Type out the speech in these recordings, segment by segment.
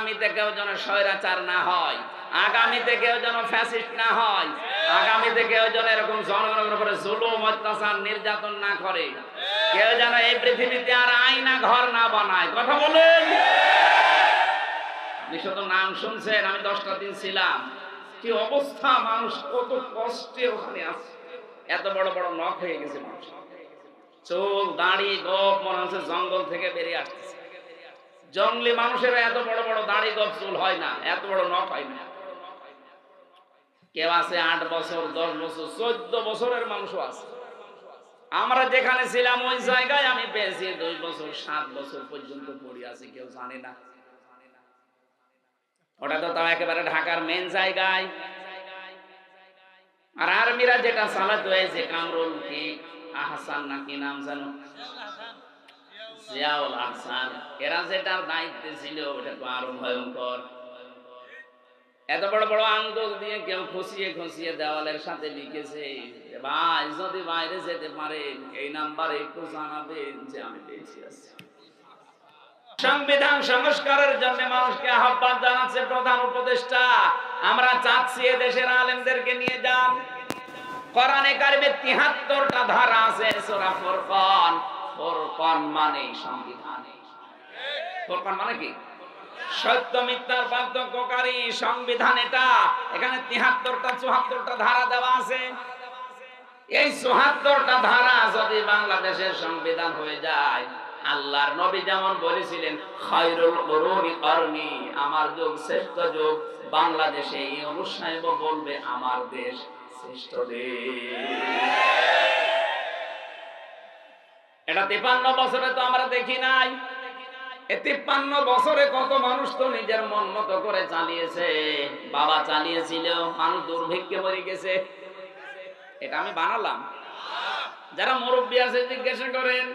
আগামীতে কেউ যেন স্বৈরাচার না হয়, আগামীতে কেউ যেন ফ্যাসিস্ট না হয়, আগামীতে কেউ যেন এরকম জনগণের উপরে জুলুম অত্যাচার নির্যাতন না করে, কেউ যেন এই পৃথিবীতে আর আয়না ঘর না বানায়। কথা বলেন। আপনি শুধু নাম শুনছেন, আমি 10টা দিন ছিলাম, কি অবস্থা, মানুষ কত কষ্টে ওখানে আছে। এত বড় বড় নখ হয়ে গেছে মানুষ, চুল দাড়ি গোপ মনে হচ্ছে জঙ্গল থেকে বেরিয়ে আসতেছে। জঙ্গলি মানুষের এত বড় বড় দাড়ি গোপ চুল হয় না, এত বড় নখ হয় না। কেউ আছে 8 বছর 10 বছর 14 বছরের মানুষও আছে। আমরা যেখানে ছিলাম ওই জায়গায় আমি পেয়েছি 2 বছর 7 বছর পর্যন্ত পড়ে আছে, কেউ জানে না। ওটা তো তাও একেবারে ঢাকার মেন জায়গায়। আর আর্মিরা যেটা চালাতে হয়েছে, কামরুল কি আহসান নাকি নাম জানো, জিয়াউল আহসান, এরা যেটার দায়িত্বে ছিল ওটা তো আরো ভয়ঙ্কর। এত বড় বড় আঙ্গুল দিয়ে কেউ খুশিয়ে খুশিয়ে দেওয়ালের সাথে লিখেছে, ভাই যদি বাইরে যেতে পারেন এই নাম্বারে একটু জানাবেন যে আমি বেঁচে আছি। সংবিধান সংস্কারের জন্য মানুষকে আহ্বান জানাচ্ছে প্রধান উপদেষ্টা। আমরা চাচ্ছি এদেশের আলেমদেরকে নিয়ে যান। কোরআনে কারিমে 73টা ধারা আছে, সূরা ফুরকান। ফুরকান মানে সংবিধান। ফুরকান মানে কি? সত্য মিথ্যার পার্থক্যকারী সংবিধান এটা। এখানে 73টা 74টা ধারা দেওয়া আছে। এই 74টা ধারা যদি বাংলাদেশের সংবিধান হয়ে যায়, আল্লাহর নবী যেমন বলেছিলেন খায়রুল কুরুনি করনি, আমার যুগ শ্রেষ্ঠ যুগ, বাংলাদেশে এই অনুসারীব বলবে আমার দেশ শ্রেষ্ঠ দেশ। এটা 53 বছরে তো আমরা দেখি নাই। এই 53 বছরে কত মানুষ তো নিজের মন মতো করে চালিয়েছে। বাবা চালিয়েছিল, মানুষ দুর্ভিক্ষে মরে গেছে। এটা আমি বানালাম। যারা মুরব্বী আছে জিজ্ঞাসা করেন,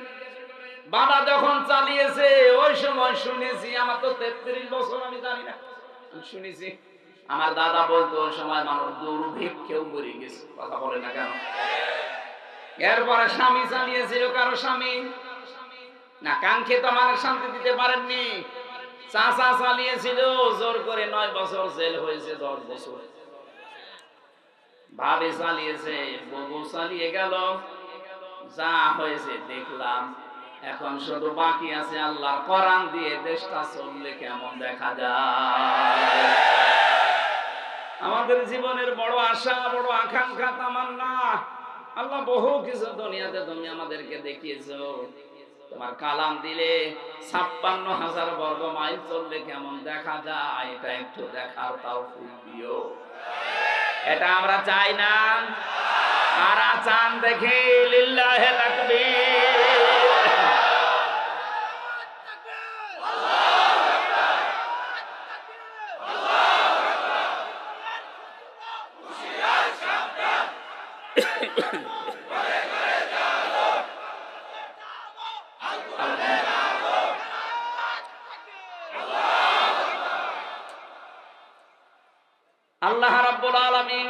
বাবা যখন চালিয়েছে ওই সময় শুনেছি, আমার তো 33 বছর, আমি জানি না, শুনেছি আমার দাদা বলতো ওই সময় মানুষ দুর্ভিক্ষেও মরে গেছে। কথা বলে না কেন? এরপরে স্বামী চালিয়েছিল, কারো স্বামী না কাঙ্ক্ষিত মানুষ শান্তি দিতে পারেননি, চাচা চালিয়েছিল, জোর করে 9 বছর জেল হয়েছে, 10 বছর। ভাবি চালিয়েছে, বউ চালিয়ে গেল, যা হয়েছে দেখলাম। এখন শুধু বাকি আছে আল্লাহর কোরআন দিয়ে দেশটা চললে কেমন দেখা যায়। আমাদের জীবনের বড় আশা, বড় আকাঙ্ক্ষা, তামান্না, আল্লাহ বহু কিছু দুনিয়াতে তুমি আমাদেরকে দেখিয়েছো। তোমার কালাম দিলে 56,000 বর্গ মাইল চললে কেমন দেখা যায়, এটা একটু দেখার তৌফিক দিও। এটা আমরা চাই না। কারা চান দেখে? লিল্লাহে তাকবীর। আল্লাহ রাব্বুল আলামিন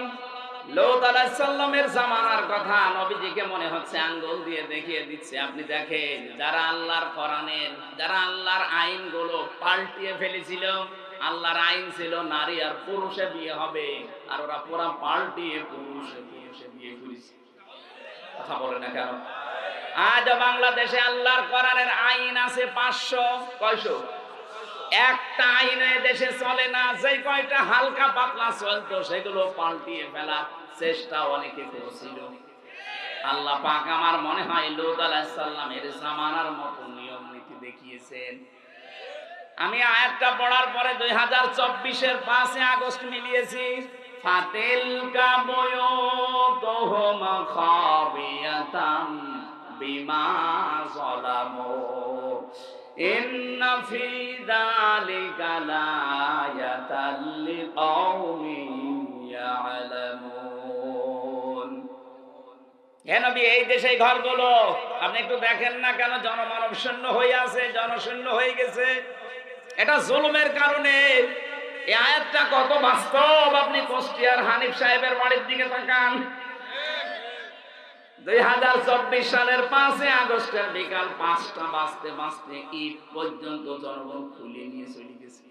লূত আলাইহিস সালামের জামানার কথা নবীজিকে মনে হচ্ছে আঙ্গুল দিয়ে দেখিয়ে দিচ্ছে। আপনি দেখেন, যারা আল্লাহর কোরআনের, যারা আল্লাহর আইনগুলো পাল্টিয়ে ফেলেছিল, আল্লাহর আইন ছিল নারী আর পুরুষে বিয়ে হবে, আর ওরা পুরা পাল্টিয়ে পুরুষে বিয়ে করেছে। কথা বলে না কেন? আজ বাংলাদেশে আল্লাহর কোরআনের আইন আছে 500। কয়শো? একটা আইনে দেশে চলে না। যে কয়টা হালকা পাতলা চলতো সেগুলো পাল্টিয়ে ফেলার চেষ্টা অনেকে করেছিল। আল্লাহ পাক আমার মনে হয় লূত আলাইহিস সালামের জামানার মতো নিয়ম নীতি দেখিয়েছেন। আমি আয়াতটা পড়ার পরে 2024 এর 5 আগস্ট মিলিয়েছি। ফাতিলকা বুয়ুতুহুম খাবিয়াতাম বিমা যালামু ইন্না ফি যালিকা লায়াতাল লিকাওমিন ইয়ালামুন। হে নবী, এই দেশে ঘরগুলো আপনি একটু দেখেন না কেন জনমানব শূন্য হয়ে আছে, জনশূন্য হয়ে গেছে। এটা জুলুমের কারণে। এই আয়াতটা কত বাস্তব, আপনি কুষ্টিয়ার হানিফ সাহেবের বাড়ির দিকে তাকান। 2024 সালের 5 আগস্টের বিকাল 5টা বাজতে বাজতে ঈদ পর্যন্ত জনগণ খুলে নিয়ে চলে গেছে।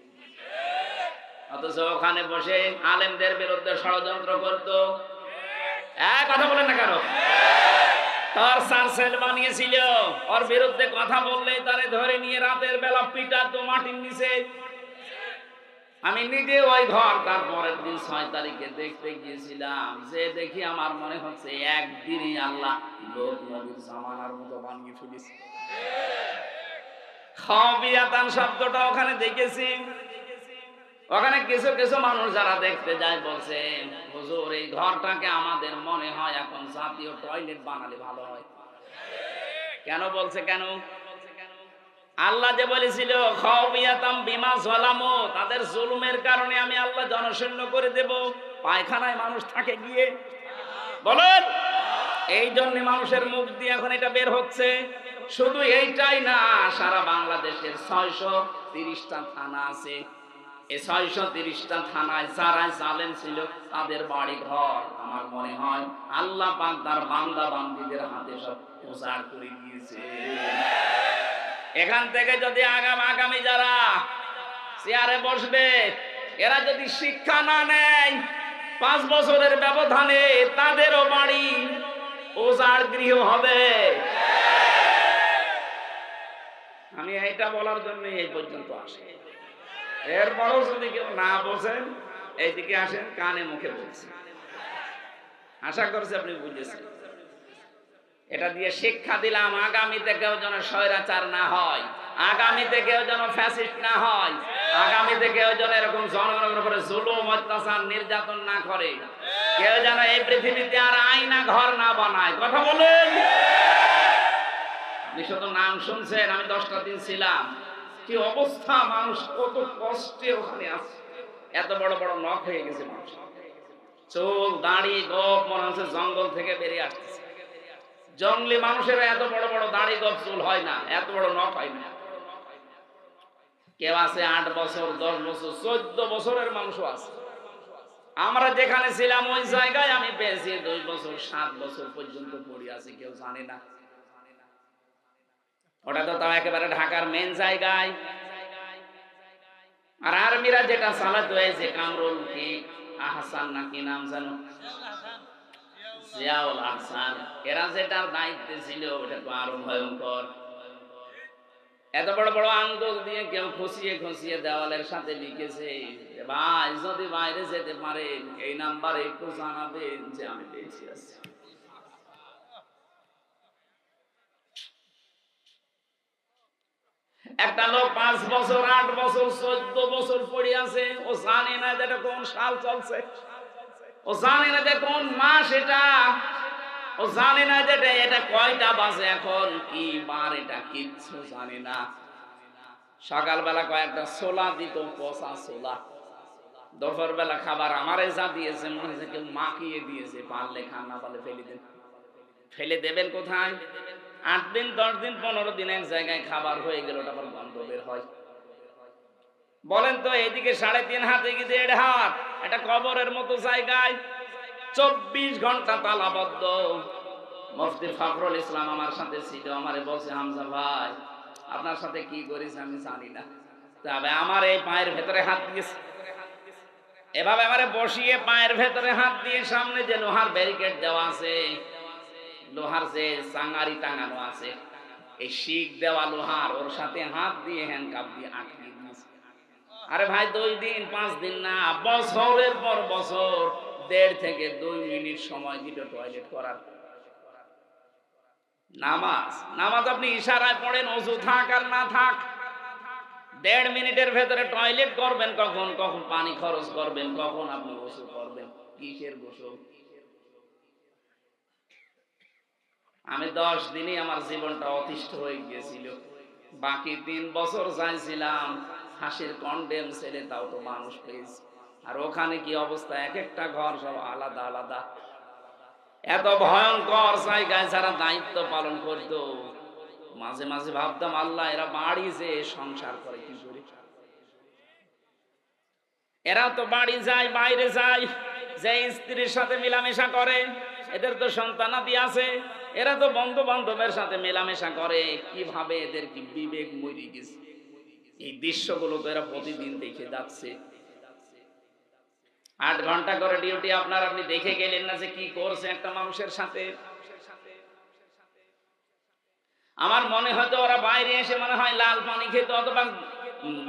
অথচ ওখানে বসে আলেমদের বিরুদ্ধে ষড়যন্ত্র করত। কথা বলেন না কেন? তার সার্সেল বানিয়েছিল, ওর বিরুদ্ধে কথা বললে তারে ধরে নিয়ে রাতের বেলা পিটাতো মাটির নিচে। আমি নিজে ওই ঘর তার পরের দিন 6 তারিখে দেখতে গিয়েছিলাম, যে দেখি আমার মনে হচ্ছে একদিনই আল্লাহ লোক নবীর জামানার মতো বানিয়ে ফেলেছে। খাওয়াবিয়াতান শব্দটা ওখানে দেখেছি। ওখানে কিছু কিছু মানুষ যারা দেখতে যায় বলছে, হুজুর এই ঘরটাকে আমাদের মনে হয় এখন জাতীয় টয়লেট বানালে ভালো হয়। কেন বলছে? কেন? আল্লাহ যে বলেছিল খাওয়াবিয়াতাম বিমা যালামু, তাদের জুলুমের কারণে আমি আল্লাহ জনশূন্য করে দেব। পায়খানায় মানুষ থাকে গিয়ে, বলেন। এই জন্য মানুষের মুখ দিয়ে এখন এটা বের হচ্ছে। শুধু এইটাই না, সারা বাংলাদেশের 630টা থানা আছে। এই 630টা থানায় যারা জালেম ছিল তাদের বাড়ি ঘর আমার মনে হয় আল্লাহ পাক তার বান্দা বান্দীদের হাতে সব উজাড় করে দিয়েছে। এখান থেকে যদি আগামী যারা চেয়ারে বসবে, এরা যদি শিক্ষা না নেয়, 5 বছরের ব্যবধানে তাদেরও বাড়ি উজাড় গৃহ হবে। আমি এটা বলার জন্য এই পর্যন্ত আসি। এরপরও যদি কেউ না বোঝেন, এইদিকে আসেন, কানে মুখে বলছেন। আশা করছি আপনি বুঝেছেন। এটা দিয়ে শিক্ষা দিলাম, আগামীতে কেউ যেন স্বৈরাচার না হয়, আগামীতে কেউ যেন ফ্যাসিস্ট না হয়, আগামীতে কেউ যেন এরকম জনগণের উপরে জুলুম অত্যাচার নির্যাতন না করে, কেউ যেন এই পৃথিবীতে আর আয়না ঘর না বানায়। কথা বলেন। আপনি শুধু নাম শুনছেন, আমি 10টা দিন ছিলাম। কি অবস্থা, মানুষ কত কষ্টে ওখানে আছে। এত বড় বড় নখ হয়ে গেছে মানুষ, চুল দাড়ি গোপ মনে হচ্ছে জঙ্গল থেকে বেরিয়ে আসতেছে। জঙ্গলি মানুষের এত বড় বড় দাড়ি গোপ চুল হয় না, এত বড় নখ হয় না। কেউ আছে 8 বছর 10 বছর 14 বছরের মানুষও আছে। আমরা যেখানে ছিলাম ওই জায়গায় আমি পেয়েছি 2 বছর 7 বছর পর্যন্ত পড়ে আছে, কেউ জানে না। ওটা তো তাও একেবারে ঢাকার মেন জায়গায়। আর আর্মিরা যেটা চালাতে হয়েছে, কামরুল কি আহসান নাকি নাম জানো, জিয়াউল আহসান, এরা যেটার দায়িত্বে ছিল ওটা তো আরো ভয়ঙ্কর। এত বড় বড় আঙ্গুল দিয়ে কেউ খুশিয়ে খুশিয়ে দেওয়ালের সাথে লিখেছে, ভাই যদি বাইরে যেতে পারেন এই নাম্বারে একটু জানাবেন যে আমি বেঁচে আছি। একটা লোক 5 বছর 8 বছর 14 বছর পড়ে আছে, ও জানে না যে এটা কোন সাল চলছে, ও জানে না যে কোন মাস এটা, ও জানে না যে এটা কয়টা বাজে এখন, কি বার, এটা কিচ্ছু জানে না। সকালবেলা কয়েকটা ছোলা দিত, পচা ছোলা। দুপুর বেলা খাবার আমারে যা দিয়েছে মনে হচ্ছে কেউ মাখিয়ে দিয়েছে, পারলে খান, না পারলে ফেলে দেন। ফেলে দেবেন কোথায়? 8 দিন 10 দিন 15 দিন এক জায়গায় খাবার হয়ে গেল, ওটা আবার গন্ধ বের হয়। বলেন তো, এদিকে 3.5 হাত, এদিকে 1.5 হাত, এটা কবরের মতো জায়গায় 24 ঘন্টা তালাবদ্ধ। মুফতি ফখরুল ইসলাম আমার সাথে ছিল, আমারে বলছে, হামজা ভাই আপনার সাথে কি করেছে আমি জানি না, তবে আমার এই পায়ের ভেতরে হাত দিয়েছে, এভাবে আমারে বসিয়ে পায়ের ভেতরে হাত দিয়ে, সামনে যে লোহার ব্যারিকেড দেওয়া আছে, লোহার যে চাঙারি টাঙানো আছে, এই শিক দেওয়া লোহার, ওর সাথে হাত দিয়ে হ্যান্ডকাপ দিয়ে আটকে দিয়েছে। আরে ভাই 2 দিন 5 দিন না, বছরের পর বছর 1.5 থেকে 2 মিনিট সময় দিল টয়লেট করার। নামাজ আপনি ইশারায় পড়েন, ওযু থাক আর না থাক, 1.5 মিনিটের ভেতরে টয়লেট করবেন কখন, কখন পানি খরচ করবেন, কখন আপনি ওযু করবেন, কিসের গোসল। আমি 10 দিনই আমার জীবনটা অতিষ্ঠ হয়ে গিয়েছিল। বাকি 3 বছর যাইছিলাম হাসির কন্ডেম ছেলে, তাও তো মানুষ পেয়েছি। আর ওখানে কি অবস্থা, এক একটা ঘর সব আলাদা আলাদা। এত ভয়ঙ্কর জায়গায় যারা দায়িত্ব পালন করত, মাঝে মাঝে ভাবতাম আল্লাহ এরা বাড়ি যে সংসার করে কি করে। এরা তো বাড়ি যায়, বাইরে যায়, যে স্ত্রীর সাথে মেলামেশা করে, এদের তো সন্তানাদি আছে, এরা তো বন্ধু বান্ধবের সাথে মেলামেশা করে, কিভাবে এদের কি বিবেক মরে গেছে। এই দৃশ্যগুলো তো এরা প্রতিদিন দেখে যাচ্ছে। 8 ঘন্টা করে ডিউটি আপনার, আপনি দেখে গেলেন না যে কি করছে একটা মানুষের সাথে? আমার মনে হয়তো ওরা বাইরে এসে মনে হয় লাল পানি খেত অথবা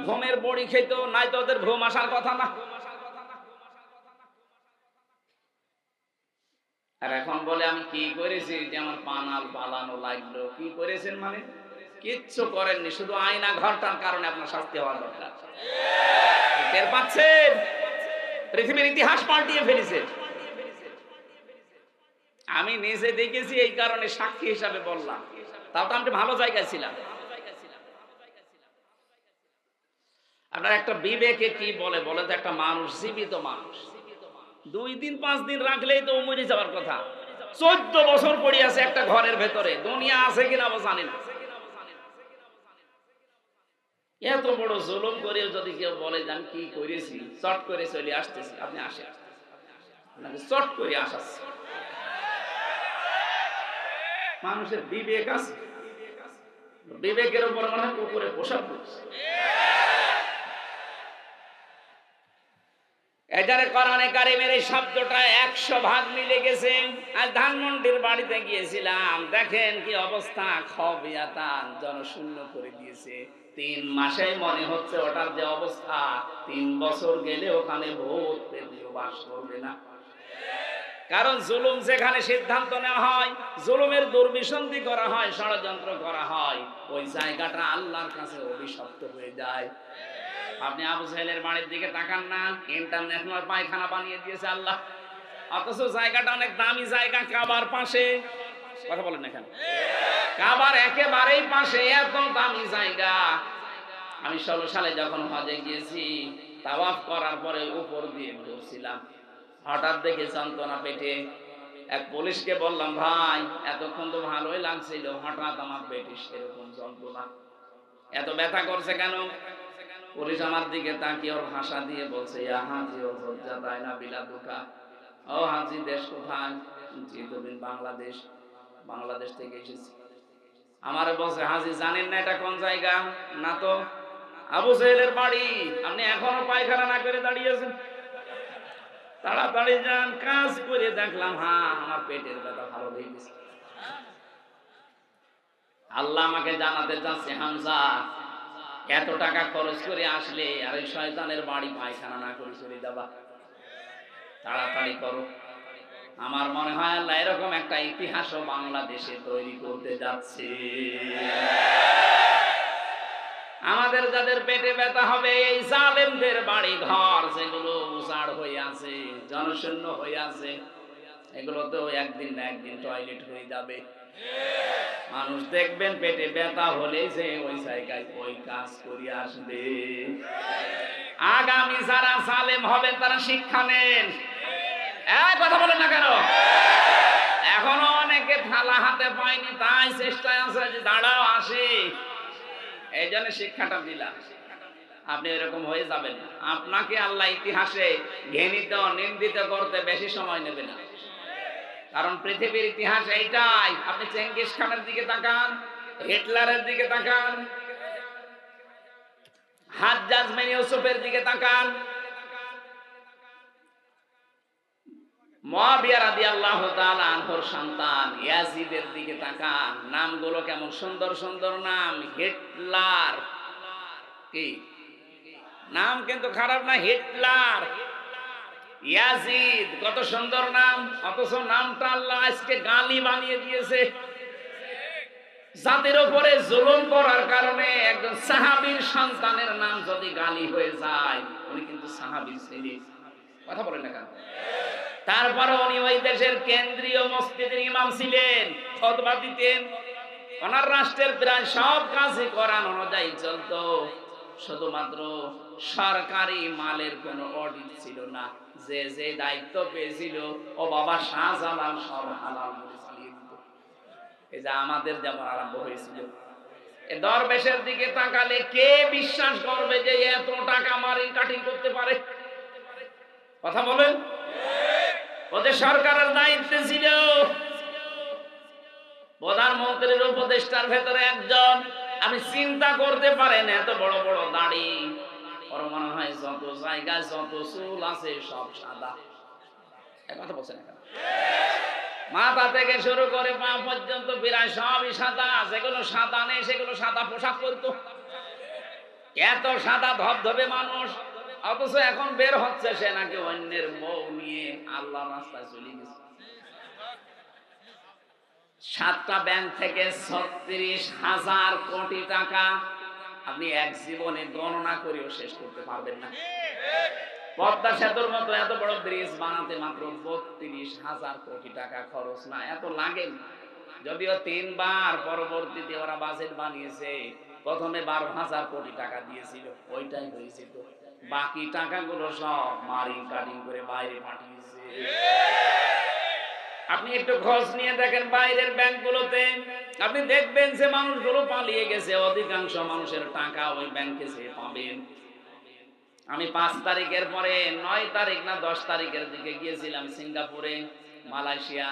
ঘুমের বড়ি খেত, নাই তো ওদের ঘুম আসার কথা না। আর এখন বলে আমি কি করেছি যে আমার পানাল পালানো লাগলো। কি করেছেন মানে? কিচ্ছু করেননি, শুধু আয়না ঘরটার কারণে আপনার শাস্তি হওয়া দরকার। টের পাচ্ছেন? পৃথিবীর ইতিহাস পাল্টিয়ে ফেলেছে। আমি নিজে দেখেছি, এই কারণে সাক্ষী হিসাবে বললাম। তাও তো আমি ভালো জায়গায় ছিলাম। আপনার একটা বিবেকে কি বলে বলে তো? একটা মানুষ, জীবিত মানুষ 2 দিন 5 দিন রাখলেই তো মরে যাওয়ার কথা। 14 বছর পড়ে আছে একটা ঘরের ভেতরে, দুনিয়া আছে কিনা জানি না। এত বড় জুলুম করে যদি কেউ বলে যে আমি কি করেছি, চট করে চলে আসতেছি, আপনি আসে, আপনাকে চট করে আসাচ্ছে। মানুষের বিবেক আছে, বিবেকের উপর মনে হয় কুকুরে পোশাক করছে। এখানে কোরআনে কারিমের এই শব্দটা 100 ভাগ মিলে গেছে। আজ ধানমন্ডির বাড়িতে গিয়েছিলাম, দেখেন কি অবস্থা, খবিয়াতান জনশূন্য করে দিয়েছে। 3 মাসে মনে হচ্ছে ওটার যে অবস্থা, 3 বছর গেলে ওখানে ভূত প্রেতও বাস করবে না। কারণ জুলুম যেখানে সিদ্ধান্ত নেওয়া হয়, জুলুমের দুর্বিসন্ধি করা হয়, ষড়যন্ত্র করা হয়, ওই জায়গাটা আল্লাহর কাছে অভিশপ্ত হয়ে যায়। আপনি আবু জাহেলের বাড়ির দিকে তাকান না, ইন্টারন্যাশনাল পায়খানা বানিয়ে দিয়েছে আল্লাহ, অথচ জায়গাটা অনেক দামি জায়গা, কাবার পাশে। কথা বলেন না কেন? কাবার একেবারেই পাশে, এত দামি জায়গা। আমি 16 সালে যখন হজে গিয়েছি, তাওয়াফ করার পরে উপর দিয়ে ঘুরছিলাম, হঠাৎ দেখে যন্ত্রণা পেটে। এক পুলিশকে বললাম, ভাই এতক্ষণ তো ভালোই লাগছিল, হঠাৎ আমার পেটে সেরকম যন্ত্রণা, এত ব্যথা করছে কেন? পুলিশ আমার দিকে তাকিয়ে ওর ভাষা দিয়ে বলছে, ইয়া হাজি ও হজ্জা তাইনা বিলাদুকা। ও হাজি, দেশ কোথায়? জি তুমি বাংলাদেশ। বাংলাদেশ থেকে এসেছি। আমারে বলছে, হাজি জানেন না এটা কোন জায়গা? না তো। আবু জাহেলের বাড়ি। আপনি এখনো পায়খানা না করে দাঁড়িয়ে আছেন? তাড়াতাড়ি যান। কাজ করে দেখলাম, হ্যাঁ আমার পেটের ব্যথা ভালো হয়ে গেছে। আল্লাহ আমাকে জানাতে চাচ্ছে, হামজা এত টাকা খরচ করে আসলে আর ওই শয়তানের বাড়ি পায়খানা না করে চলে যাবা, তাড়াতাড়ি করো। আমার মনে হয় আল্লাহ এরকম একটা ইতিহাসও বাংলাদেশে তৈরি করতে যাচ্ছে। আমাদের যাদের পেটে ব্যথা হবে, এই জালেমদের বাড়ি ঘর যেগুলো উজাড় হয়ে আছে, জনশূন্য হয়ে আছে, এগুলো তো একদিন না একদিন টয়লেট হয়ে যাবে। মানুষ দেখবেন পেটে ব্যথা হলে যে ওই জায়গায় ওই কাজ করে আসবে। আগামী যারা জালেম হবেন তারা শিক্ষা নেন। কথা বলেন না কেন? এখনো অনেকে থালা হাতে পায়নি, তাই চেষ্টায় আছে যে দাঁড়াও আসে, এই জন্য শিক্ষাটা দিলাম। আপনি এরকম হয়ে যাবেন না। আপনাকে আল্লাহ ইতিহাসে ঘৃণিত নিন্দিত করতে বেশি সময় নেবে না, কারণ পৃথিবীর ইতিহাস এইটাই। আপনি চেঙ্গিস খানের দিকে তাকান, হিটলারের দিকে তাকান, হাজ্জাজ বিন ইউসুফের দিকে তাকান, মুয়াবিয়া রাদিয়াল্লাহু তাআলা আনহুর সন্তান ইয়াজিদের দিকে তাকান। নামগুলো কেমন সুন্দর সুন্দর নাম। হিটলার, কি নাম, কিন্তু খারাপ না। হিটলার, ইয়াজিদ, কত সুন্দর নাম, অথচ নামটা আল্লাহ আজকে গালি বানিয়ে দিয়েছে। জাতির উপরে জুলুম করার কারণে একজন সাহাবীর সন্তানের নাম যদি গালি হয়ে যায়, উনি কিন্তু সাহাবী ছিলেন। কথা বলেন না কেন? তারপরে উনি ওই দেশের কেন্দ্রীয় মসজিদের ইমাম ছিলেন, খুতবা দিতেন। ওনার রাষ্ট্রের প্রায় সব কাজই কোরআন অনুযায়ী চলতো, শুধুমাত্র সরকারি মালের কোনো অডিট ছিল না। যে যে দায়িত্ব পেয়েছিল, ও বাবা শাহজালাল সব হালাল করে চালিয়ে দিত। এই যে আমাদের যেমন আরম্ভ হয়েছিল, এ দরবেশের দিকে তাকালে কে বিশ্বাস করবে যে এত টাকা মারি কাটিং করতে পারে? কথা বলেন। ওদের সরকারের দায়িত্ব ছিল, প্রধানমন্ত্রীর উপদেষ্টার ভেতরে একজন। আপনি চিন্তা করতে পারেন, এত বড় বড় দাড়ি, ওর মনে হয় যত জায়গায় যত চুল আছে সব সাদা। এক কথা বলছেন না কেন? মাথা থেকে শুরু করে পা পর্যন্ত প্রায় সবই সাদা। যেগুলো সাদা নেই সেগুলো সাদা পোশাক পরতো। এত সাদা ধবধবে মানুষ, অথচ এখন বের হচ্ছে সে নাকি অন্যের বউ নিয়ে আল্লাহর রাস্তায় চলে গেছে। 7টা ব্যাংক থেকে 36,000 কোটি টাকা আপনি এক জীবনে গণনা করেও শেষ করতে পারবেন না। পদ্মা সেতুর মতো এত বড় ব্রিজ বানাতে মাত্র 32,000 কোটি টাকা খরচ। না, এত লাগে না। যদিও 3 বার পরবর্তীতে ওরা বাজেট বানিয়েছে, প্রথমে 12,000 কোটি টাকা দিয়েছিল, ওইটাই হয়েছিল। বাকি টাকাগুলো সব মারিং কাটিং করে বাইরে পাঠিয়েছে। আপনি একটু খোঁজ নিয়ে দেখেন বাইরের ব্যাংকগুলোতে, আপনি দেখবেন যে মানুষগুলো পালিয়ে গেছে। অধিকাংশ মানুষের টাকা ওই ব্যাংকে যে পাবেন। আমি 5 তারিখের পরে 9 তারিখ না 10 তারিখের দিকে গিয়েছিলাম সিঙ্গাপুরে, মালয়েশিয়া।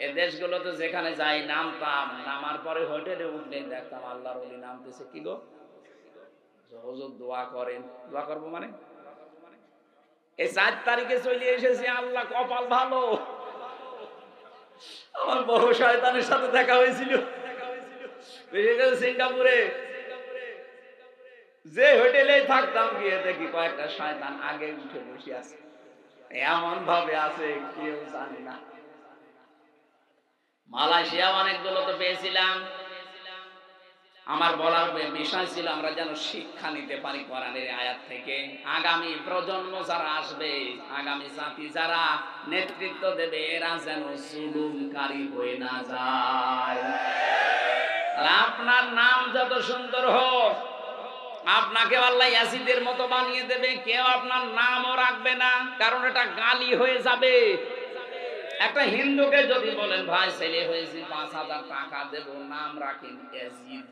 এই দেশগুলোতে যেখানে যাই নামতাম, নামার পরে হোটেলে উঠলে দেখতাম আল্লাহর ওলি নামতেছে। কি গো, হুজুর দোয়া করেন। দোয়া করবো মানে এই 4 তারিখে চলে এসেছি, আল্লাহ কপাল ভালো, আমার বড় শয়তানের সাথে দেখা হয়েছিল সিঙ্গাপুরে। যে হোটেলে থাকতাম গিয়ে দেখি কয়েকটা শয়তান আগে উঠে বসে আছে, এমন ভাবে আছে কেউ জানে না। মালয়েশিয়া অনেকগুলো তো পেয়েছিলাম। আমার বলার বিষয় ছিল আমরা যেন শিক্ষা নিতে পারি কোরআনের আয়াত থেকে। আগামী প্রজন্ম যারা আসবে, আগামী জাতি যারা নেতৃত্ব দেবে, এরা যেন জুলুমকারী হয়ে না যায়। আপনার নাম যত সুন্দর হোক, আপনাকে আল্লাহ ইয়াসিদের মতো বানিয়ে দেবে, কেউ আপনার নামও রাখবে না, কারণ এটা গালি হয়ে যাবে। একটা হিন্দুকে যদি বলেন ভাই ছেলে হয়েছে 5,000 টাকা দেব, নাম রাখেন ইয়াজিদ,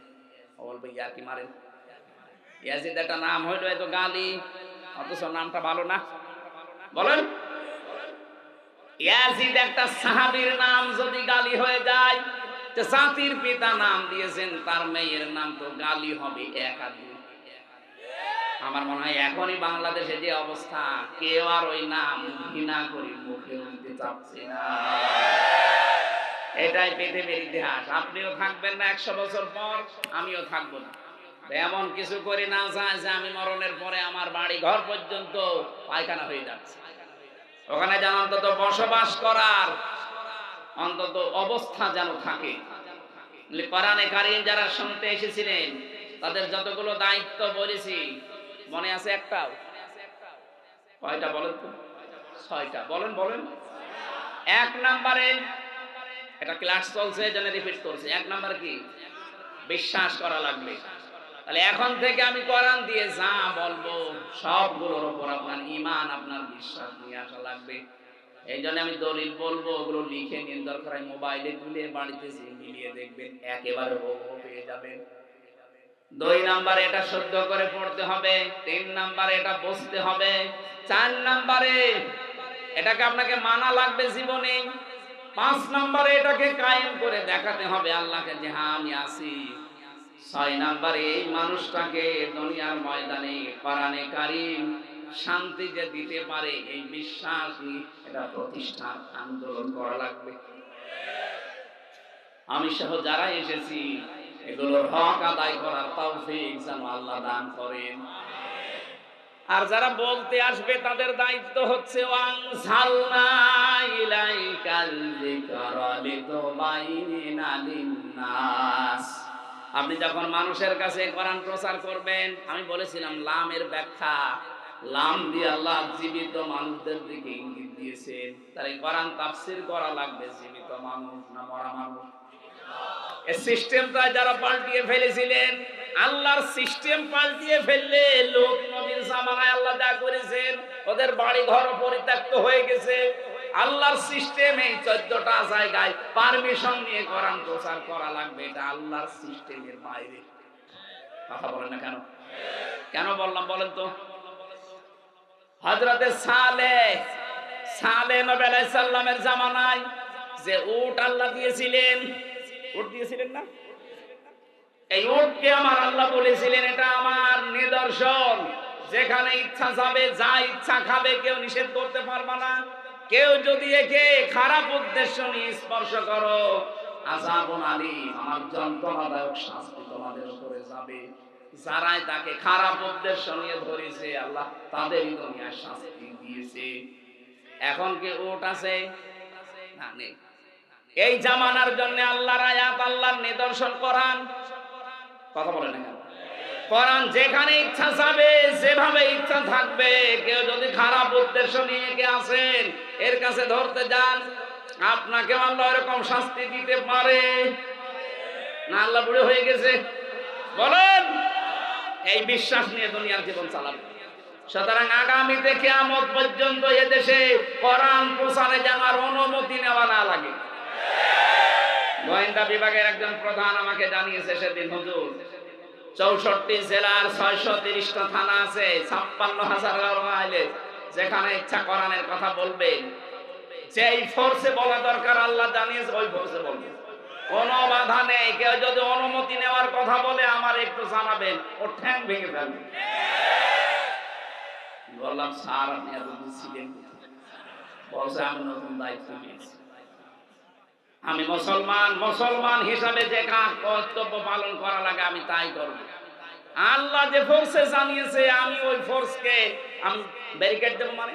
বলবে ইয়ার কি মারেন। ইয়াজিদ একটা নাম হইলো এত গালি, অথচ নামটা ভালো না। বলেন, ইয়াজিদ একটা সাহাবীর নাম যদি গালি হয়ে যায়, তো জাতির পিতা নাম দিয়েছেন, তার মেয়ের নাম তো গালি হবে একাধিক। আমার মনে হয় এখনই বাংলাদেশে যে অবস্থা, কেউ আর ওই নাম ঘৃণা করে মুখে উঠতে চাচ্ছে না। এটাই পৃথিবীর ইতিহাস। আপনিও থাকবেন না 100 বছর পর, আমিও থাকবো না। এমন কিছু করি না যায় যে আমি মরণের পরে আমার বাড়ি ঘর পর্যন্ত পায়খানা হয়ে যাচ্ছে। ওখানে যেন অন্তত বসবাস করার অন্তত অবস্থা যেন থাকে। কোরআনে কারীম যারা শুনতে এসেছিলেন, তাদের যতগুলো দায়িত্ব বলেছি, মনে আছে একটাও? কয়টা বলেন তো? 6টা। বলেন বলেন। 1 নম্বরে, এটা ক্লাস চলছে জন্য রিপিট করছি, 1 নাম্বার কি? বিশ্বাস করা লাগবে। তাহলে এখন থেকে আমি কোরআন দিয়ে যা বলবো সবগুলোর উপর আপনার ঈমান, আপনার বিশ্বাস নিয়ে আসা লাগবে। এই জন্য আমি দলিল বলবো, ওগুলো লিখে নিন, দরকার হয় মোবাইলে তুলে বাড়িতে মিলিয়ে দেখবেন, একেবারে হুবহু পেয়ে যাবেন। 2 নম্বরে এটা শুদ্ধ করে পড়তে হবে। 3 নম্বরে এটা বুঝতে হবে। 4 নম্বরে এটাকে আপনাকে মানা লাগবে জীবনে। 5 নম্বরে এটাকে কায়েম করে দেখাতে হবে আল্লাহকে যে হ্যাঁ আমি আছি। 6 নম্বরে এই মানুষটাকে দুনিয়ার ময়দানে কোরআনে কারীম শান্তি যে দিতে পারে, এই বিশ্বাসই এটা প্রতিষ্ঠার আন্দোলন করা লাগবে। আমি সহ যারা এসেছি, এগুলোর হক আদায় করার তৌফিক যেন আল্লাহ দান করেন। আর যারা বলতে আসবে তাদের দায়িত্ব হচ্ছে ওয়ানজালনা ইলাইকাল যিকরা লিতুবাইয়িনা লিন-নাস। আপনি যখন মানুষের কাছে কোরআন প্রচার করবেন, আমি বলেছিলাম লামের ব্যাখ্যা, লাম দিয়ে আল্লাহ জীবিত মানুষদের দিকে ইঙ্গিত দিয়েছেন। তাই কোরআন তাফসীর করা লাগবে জীবিত মানুষ না মরা মানুষ। এই সিস্টেমটা যারা পাল্টিয়ে ফেলেছিলেন, আল্লাহর সিস্টেম পাল্টিয়ে ফেললে লোক নবীর জামানায় আল্লাহ যা করেছেন, ওদের বাড়ি ঘর পরিত্যক্ত হয়ে গেছে। আল্লাহর সিস্টেম এই 14টা জায়গায় পারমিশন নিয়ে কোরআন প্রচার করা লাগবে, এটা আল্লাহর সিস্টেমের বাইরে। কথা বলেন না কেন? কেন বললাম বলেন তো? হযরতে সালেহ নবী আলাইহিস সালামের জামানায় যে উট আল্লাহ দিয়েছিলেন, উট দিয়েছিলেন না? এই উটকে আমার আল্লাহ বলেছিলেন এটা আমার নিদর্শন, যেখানে ইচ্ছা যাবে, যা ইচ্ছা খাবে, কেউ নিষেধ করতে পারবে না। কেউ যদি একে খারাপ উদ্দেশ্য নিয়ে স্পর্শ করো, আযাবুন আলীম, আমার যন্ত্রণাদায়ক শাস্তি তোমাদের উপরে যাবে। যারাই তাকে খারাপ উদ্দেশ্য নিয়ে ধরেছে, আল্লাহ তাদেরই দুনিয়ায় শাস্তি দিয়েছে। এখন কি ওট আছে? না, নেই। এই জামানার জন্য আল্লাহর আয়াত, আল্লাহর নিদর্শন কোরআন। কথা বলেন না, কোরআন যেখানে ইচ্ছা যাবে, যেভাবে ইচ্ছা থাকবে। কেউ যদি খারাপ উদ্দেশ্য নিয়ে কে আসেন, এর কাছে ধরতে যান, আপনাকে আল্লাহ এরকম শাস্তি দিতে পারে না? আল্লাহ বুড়ো হয়ে গেছে? বলেন। এই বিশ্বাস নিয়ে দুনিয়ার জীবন চালাবে। সুতরাং আগামীতে কিয়ামত পর্যন্ত এদেশে কোরআন প্রচারে যাওয়ার অনুমতি নেওয়া না লাগে। গোয়েন্দা বিভাগের একজন প্রধান আমাকে জানিয়েছে সেদিন, হুজুর 64 জেলার 630টা থানা আছে, 56,000 মাইলে, যেখানে ইচ্ছা কোরআনের কথা বলবেন। যেই ফোর্সে বলা দরকার আল্লাহ জানিয়েছে ওই ফোর্সে বলবেন, কোনো বাধা নেই। কেউ যদি অনুমতি নেওয়ার কথা বলে আমার একটু জানাবেন, ও ঠ্যাং ভেঙে ফেলবে। বললাম, স্যার আপনি এতদিন ছিলেন? বলছে, আমি নতুন দায়িত্ব নিয়েছি। আমি মুসলমান হিসাবে যে কর্তব্য পালন করা লাগে আমি তাই করব। আল্লাহ যে ফোর্সে জানিয়েছে, আমি ওই ফোর্সকে আমি ব্যারিকেড দেব? মানে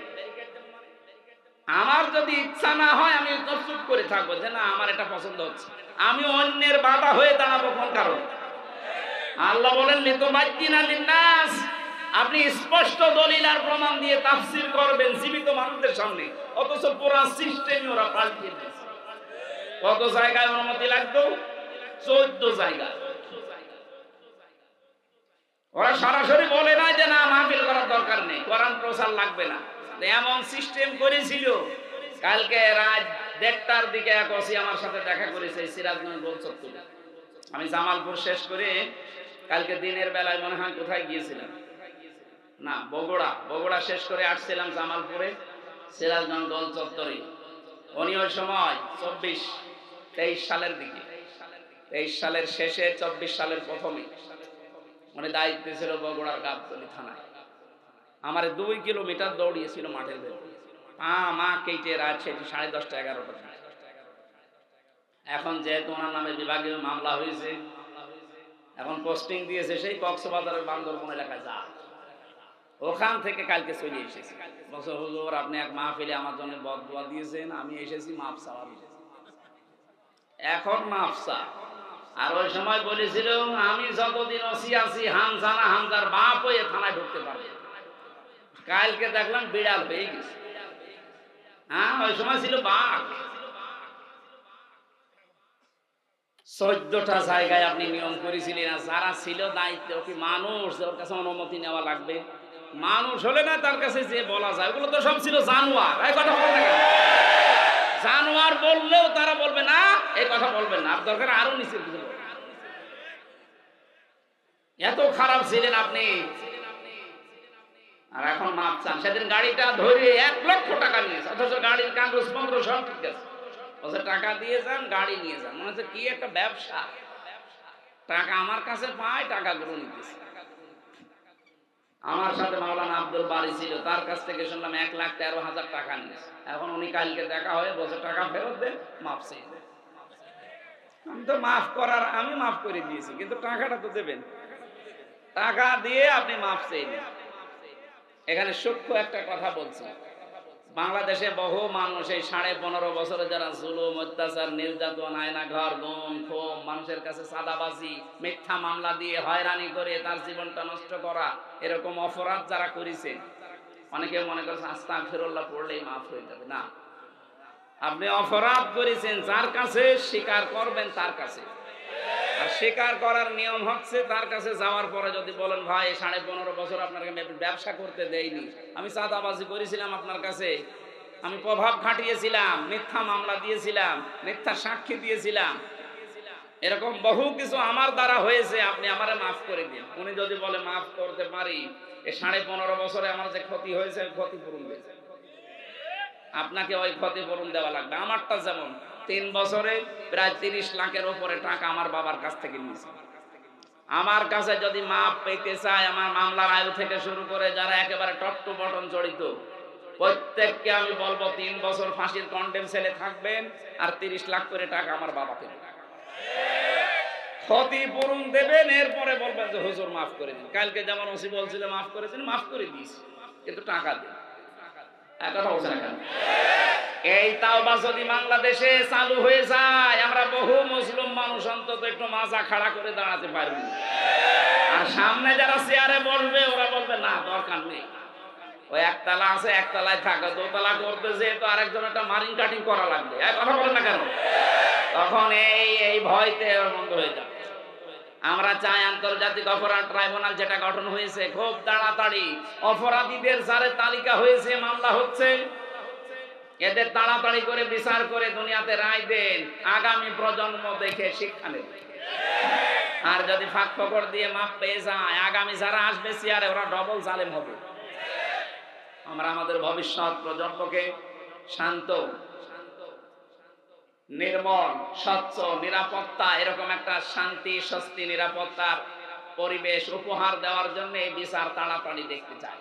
আমার যদি ইচ্ছা না হয়, আমি চুপ করে থাকবো যে না আমার এটা পছন্দ হচ্ছে, আমি অন্যের বাধা হয়ে দাঁড়াবো কোন কারণ? আল্লাহ বলেন, লিতুবাজ্জিনা লিন্নাস, আপনি স্পষ্ট দলিল আর প্রমাণ দিয়ে তাফসীর করবেন জীবিত মানুষদের সামনে, অথচ পুরো সিস্টেমই ওরা পাল্টে দিয়েছে। কত জায়গায় অনুমতি লাগতো? 14 জায়গায়। ওরা সরাসরি বলে না যে না মাহফিল করার দরকার নেই, কোরআন প্রচার লাগবে না। এমন সিস্টেম করেছিল। কালকে রাত 1:30টার দিকে এক ওসি আমার সাথে দেখা করেছে সিরাজগঞ্জ গোল চত্বরে। আমি জামালপুর শেষ করে কালকে দিনের বেলায় মনে হয় কোথায় গিয়েছিলাম, না বগুড়া শেষ করে আসছিলাম জামালপুরে, সিরাজগঞ্জ গোল চত্বরে। উনি ওই সময় 23 সালের দিকে, 23 সালের শেষে 24 সালের প্রথমে উনি দায়িত্বে ছিল বগুড়ার গাবতলী থানায়। আমার 2 কিলোমিটার দৌড়িয়েছিল মাঠের ভেতরে, মা কেটে রাত 10:30 11টা। এখন যেহেতু ওনার নামে বিভাগীয় মামলা হয়েছে, এখন পোস্টিং দিয়েছে সেই কক্সবাজারের বান্দরবন এলাকায়। যা ওখান থেকে কালকে চলে এসেছি। বলছে, হুজুর আপনি এক মাহফিলে আমার জন্য বদদুয়া দিয়েছেন, আমি এসেছি মাফ চাওয়ার। এখন মাফ চা। আর ওই সময় বলেছিল আমি যতদিন ওসি আছি হামজার বাপ হয়ে থানায় ঢুকতে পারবে। কালকে দেখলাম বিড়াল হয়ে গেছে। হ্যাঁ, ওই সময় ছিল বাঘ। 14টা জায়গায় আপনি নিয়ম করেছিলেন। আর যারা ছিল দায়িত্ব, কি মানুষ, ওর কাছে অনুমতি নেওয়া লাগবে? মানুষ হলে না তার কাছে যে বলা যায়, ওগুলো তো সব ছিল জানোয়ার। এই কথা বলবে না, জানোয়ার বললেও তারা বলবে না, এই কথা বলবেন না, দরকার আরো নিচে দিতে বলবে। এত খারাপ ছিলেন আপনি। আর এখন মাপ চান। সেদিন গাড়িটা ধরে 1 লক্ষ টাকা নিয়েছে, অথচ গাড়ির কাগজপত্র সব ঠিক আছে। বলছে টাকা দিয়ে যান, গাড়ি নিয়ে যান। মনে হচ্ছে কি একটা ব্যবসা, টাকা আমার কাছে পায়, টাকাগুলো নিতেছে। আমার সাথে মাওলানা আব্দুল বারী ছিল, তার কাছ থেকে শুনলাম 1,13,000 টাকা নিয়েছে। এখন উনি কালকে দেখা হয়ে বলছে টাকা ফেরত দেন, মাফ চেয়ে দেন। আমি তো মাফ করার, আমি মাফ করে দিয়েছি, কিন্তু টাকাটা তো দেবেন। টাকা দিয়ে আপনি মাফ চেয়ে নেন। এখানে সূক্ষ্ম একটা কথা বলছি, বাংলাদেশে বহু মানুষ এই 15.5 বছরে যারা জুলুম, অত্যাচার, নির্যাতন, আয়না ঘর, গুম খুম, মানুষের কাছে চাঁদাবাজি, মিথ্যা মামলা দিয়ে হয়রানি করে তার জীবনটা নষ্ট করা, এরকম অপরাধ যারা করেছে, অনেকে মনে করছে আস্তাগফিরুল্লাহ পড়লেই মাফ হয়ে যাবে। না, আপনি অপরাধ করেছেন, যার কাছে স্বীকার করবেন তার কাছে। আর স্বীকার করার নিয়ম হচ্ছে তার কাছে যাওয়ার পরে যদি বলেন ভাই 15.5 বছর আপনাকে ব্যবসা করতে দেয়নি, আমি চাঁদাবাজি করেছিলাম আপনার কাছে, আমি প্রভাব খাটিয়েছিলাম, মিথ্যা মামলা দিয়েছিলাম, মিথ্যা সাক্ষী দিয়েছিলাম, এরকম বহু কিছু আমার দ্বারা হয়েছে, আপনি আমারে মাফ করে দিন। উনি যদি বলে মাফ করতে পারি, এই 15.5 বছরে আমার যে ক্ষতি হয়েছে ক্ষতিপূরণ দিয়েছে, আপনাকে ওই ক্ষতিপূরণ দেওয়া লাগবে। আমারটা যেমন 3 বছরে প্রায় 30 লাখের উপরে টাকা আমার বাবার কাছ থেকে নিয়েছে। আমার কাছে যদি মাপ পেতে চায়, আমার মামলার আয়ু থেকে শুরু করে যারা একেবারে টপ টু বটন জড়িত, প্রত্যেককে আমি বলবো 3 বছর ফাঁসির কন্ডেম সেলে থাকবেন, আর 30 লাখ করে টাকা আমার বাবাকে দেবেন, ক্ষতিপূরণ দেবেন। এরপরে বলবেন যে হুজুর মাফ করে দিন। কালকে যেমন ওসি বলছিল মাফ করে দিন, মাফ করে দিয়েছি, কিন্তু টাকা দিন। কথা বলছে না কেন? এই তাওবা যদি বাংলাদেশে চালু হয়ে যায়, আমরা বহু মুসলিম মানুষ অন্তত একটু মাজা খাড়া করে দাঁড়াতে পারবো। আর সামনে যারা চেয়ারে বসবে ওরা বলবে না দরকার নেই, ওই একতলা আছে একতলায় থাকা, দোতলা করতে যে তো আরেকজন একটা মারিং কাটিং করা লাগবে। কথা বলেন না কেন? তখন এই ভয়তে বন্ধ হয়ে যাবে। আমরা চাই আন্তর্জাতিক অপরাধ ট্রাইব্যুনাল যেটা গঠন হয়েছে, খুব তাড়াতাড়ি অপরাধীদের যারে তালিকা হয়েছে, মামলা হচ্ছে, এদের তাড়াতাড়ি করে বিচার করে দুনিয়াতে রায় দেন, আগামী প্রজন্ম দেখে শিক্ষা নেবে। আর যদি ফাঁক ফকড় দিয়ে মাপ পেয়ে যায়, আগামী যারা আসবে চেয়ারে ওরা ডবল জালেম হবে। আমরা আমাদের ভবিষ্যৎ প্রজন্মকে শান্ত, নির্মল, স্বচ্ছ, নিরাপত্তা, এরকম একটা শান্তি, স্বস্তি, নিরাপত্তার পরিবেশ উপহার দেওয়ার জন্য এই বিচার তাড়াতাড়ি দেখতে চাই।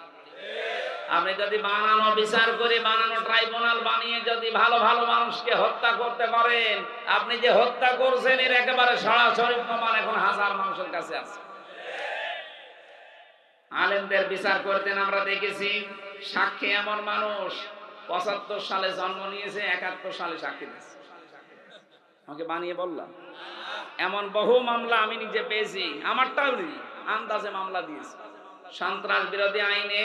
আপনি যদি বানানো বিচার করে, বানানো ট্রাইব্যুনাল বানিয়ে যদি ভালো ভালো মানুষকে হত্যা করতে পারেন, আপনি যে হত্যা করছেন এর একেবারে সরাসরি প্রমাণ এখন হাজার মানুষের কাছে আছে। আলেমদের বিচার করতেন আমরা দেখেছি, সাক্ষী এমন মানুষ 75 সালে জন্ম নিয়েছে, 71 সালে সাক্ষী দিয়েছে। আমাকে বানিয়ে বললাম, এমন বহু মামলা আমি নিজে পেয়েছি, আমারটাও নেই, আন্দাজে মামলা দিয়েছি। সন্ত্রাস বিরোধী আইনে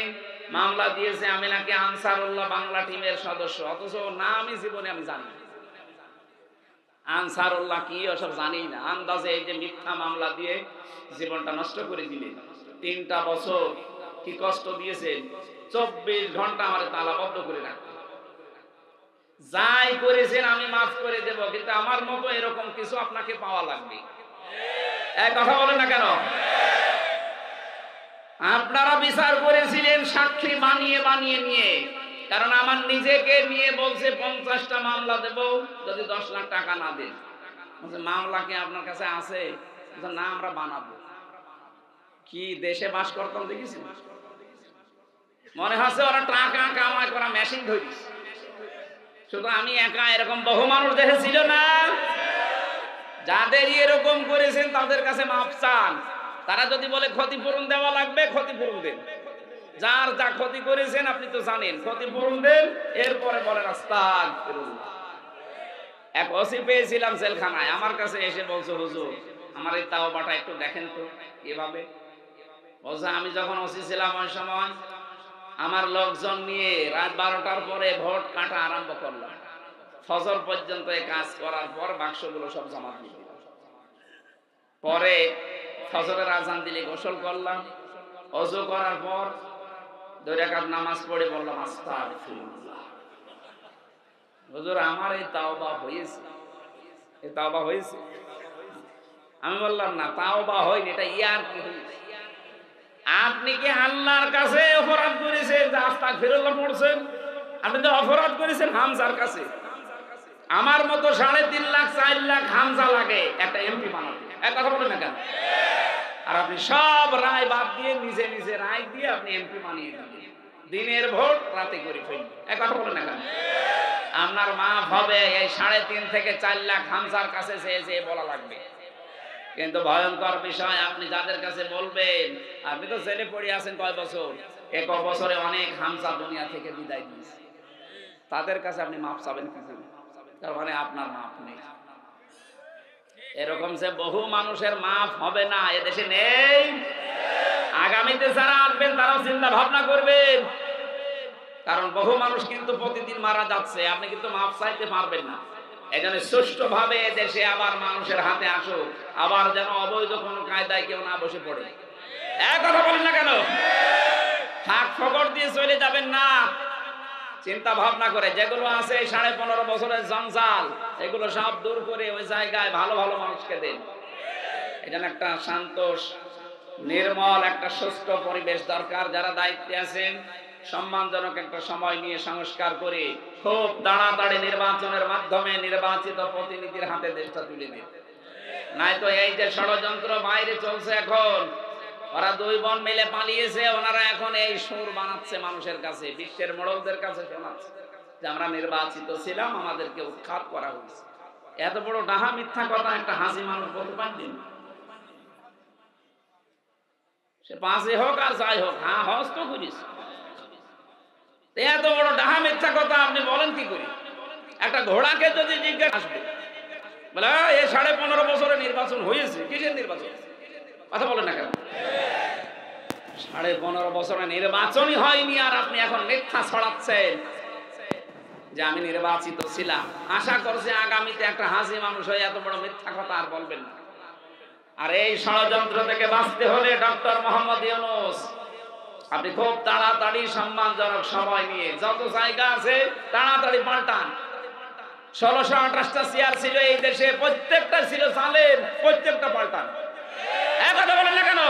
মামলা দিয়েছে, আমি নাকি আনসারুল্লাহ বাংলা টিমের সদস্য, অথচ না আমি জীবনে আমি জানি না আনসারুল্লাহ কি, ওসব জানি না। আন্দাজে এই যে মিথ্যা মামলা দিয়ে জীবনটা নষ্ট করে দিলেন। 3টা বছর কি কষ্ট দিয়েছে, 24 ঘন্টা আমার তালাবদ্ধ করে রাখতে। যাই করেছেন আমি মাফ করে দেব, কিন্তু আমার মতো এরকম কিছু আপনাকে পাওয়া লাগবে। এক কথা বলেন না কেন? আপনারা বিচার করেছিলেন সাক্ষী বানিয়ে বানিয়ে নিয়ে, কারণ আমার নিজেকে নিয়ে বলছে 50টা মামলা দেব যদি 10 লাখ টাকা না দেন। মামলা কি আপনার কাছে আছে? না, আমরা বানাবো। কি দেশে বাস করতাম দেখিস, মনে হচ্ছে ওরা টাকা কামাই করা মেশিন ধরিস। শুধু আমি একা, এরকম বহু মানুষ দেখেছিল না? যাদের এরকম করেছেন তাদের কাছে মাপ চান। তারা যদি বলে ক্ষতিপূরণ দেওয়া লাগবে, ক্ষতিপূরণ দেন। যার যা ক্ষতি করেছেন আপনি তো জানেন, ক্ষতিপূরণ দেন। এরপরে বলেন আস্তাগফিরুল্লাহ। এক ওসি পেয়েছিলাম জেলখানায়, আমার কাছে এসে বলছে হুজুর আমার এই তাওবাটা একটু দেখেন তো কিভাবে। বলছে আমি যখন ওসি ছিলাম ওই সময় আমার লোকজন নিয়ে রাত 12টার পরে ভোট কাটা আরম্ভ করলাম, ফজর পর্যন্ত এই কাজ করার পর বাক্সগুলো সব জমা দিয়ে দিলাম। পরে ফজরের আজান দিলে গোসল করলাম, ওযু করার পর 2 রাকাত নামাজ পড়ে বললাম আস্তাগফিরুল্লাহ। হুজুর আমার এই তাওবা হয়েছে, এই তাওবা হয়েছে। আমি বললাম না তাওবা হয়নি, এটা ইয়ার কি হয়েছে। আপনি কি আল্লাহর কাছে অপরাধ করেছেন যে আস্তাগফিরুল্লাহ পড়ছেন? আপনি তো অপরাধ করেছেন হামজার কাছে। আমার মতো 3.5 লাখ 4 লাখ হামজা লাগে একটা এমপি বানাতে। এক কথা বলেন না কেন? আর আপনি সব রায় বাদ দিয়ে নিজে নিজে রায় দিয়ে আপনি এমপি বানিয়ে দিলেন। দিনের ভোট রাতে করে ফেললেন। এক কথা বলেন না কেন? আপনার মাফ হবে এই 3.5 থেকে 4 লাখ হামজার কাছে যে বলা লাগবে। কিন্তু ভয়ঙ্কর বিষয়, আপনি যাদের কাছে বলবেন, আপনি তো জেলে পড়ে আছেন কয় বছর, 1 বছরে অনেক হামজা দুনিয়া থেকে বিদায় দিয়েছে, তাদের কাছে আপনি মাফ চাবেন কি করে? তার মানে আপনার মাফ নেই। এরকম যে বহু মানুষের মাফ হবে না এদেশে নেই। আগামীতে যারা আসবেন তারাও চিন্তা ভাবনা করবেন, কারণ বহু মানুষ কিন্তু প্রতিদিন মারা যাচ্ছে, আপনি কিন্তু মাফ চাইতে পারবেন না। এজন্য সুষ্ঠুভাবে দেশে আবার মানুষের হাতে আসুক, আবার যেন অবৈধ কোনো কায়দায় কেউ না বসে পড়ে। এক কথা বলেন না কেন? ফাঁক ফকর দিয়ে চলে যাবেন না, চিন্তা ভাবনা করে যেগুলো আছে 15.5 বছরের জঞ্জাল এগুলো সব দূর করে ওই জায়গায় ভালো ভালো মানুষকে দেন। এজন্য একটা শান্ত, নির্মল, একটা সুস্থ পরিবেশ দরকার। যারা দায়িত্বে আছেন সম্মানজনক একটা সময় নিয়ে সংস্কার করে খুব তাড়াতাড়ি নির্বাচনের মাধ্যমে নির্বাচিত প্রতিনিধির হাতে দেশটা তুলে দিন। নাই তো এই যে ষড়যন্ত্র বাইরে চলছে এখন, ওরা দুই বোন মিলে পালিয়েছে, ওনারা এখন এই সুর বানাচ্ছে মানুষের কাছে, বিশ্বের মোড়লদের কাছে শোনাচ্ছে যে আমরা নির্বাচিত ছিলাম, আমাদেরকে উৎখাত করা হয়েছে। এত বড় ডাহা মিথ্যা কথা একটা হাসি মানুষ বলতে পারবেন? সে পাঁচে হোক আর যাই হোক, হ্যাঁ হস তো করিস। এত বড় ডাহা মিথ্যা কথা আপনি বলেন কি করি? একটা ঘোড়াকে যদি জিজ্ঞাসা আসবে বলে এই 15.5 বছরে নির্বাচন হয়েছে, কিসের নির্বাচন? কথা বলেন না কেন? 15.5 বছরে নির্বাচনই হয়নি আর আপনি এখন মিথ্যা ছড়াচ্ছেন যে আমি নির্বাচিত ছিলাম। আশা করছে আগামীতে একটা হাসি মানুষ হয়ে এত বড় মিথ্যা কথা আর বলবেন না। আর এই ষড়যন্ত্র থেকে বাঁচতে হলে ডক্টর মোহাম্মদ ইউনূস আপনি খুব তাড়াতাড়ি সম্মানজনক সময় নিয়ে যত জায়গা আছে তাড়াতাড়ি পাল্টান। 1628টা চেয়ার ছিল এই দেশে, প্রত্যেকটা ছিল জালেম, প্রত্যেকটা পাল্টান। এক কথা বলেন না কেন?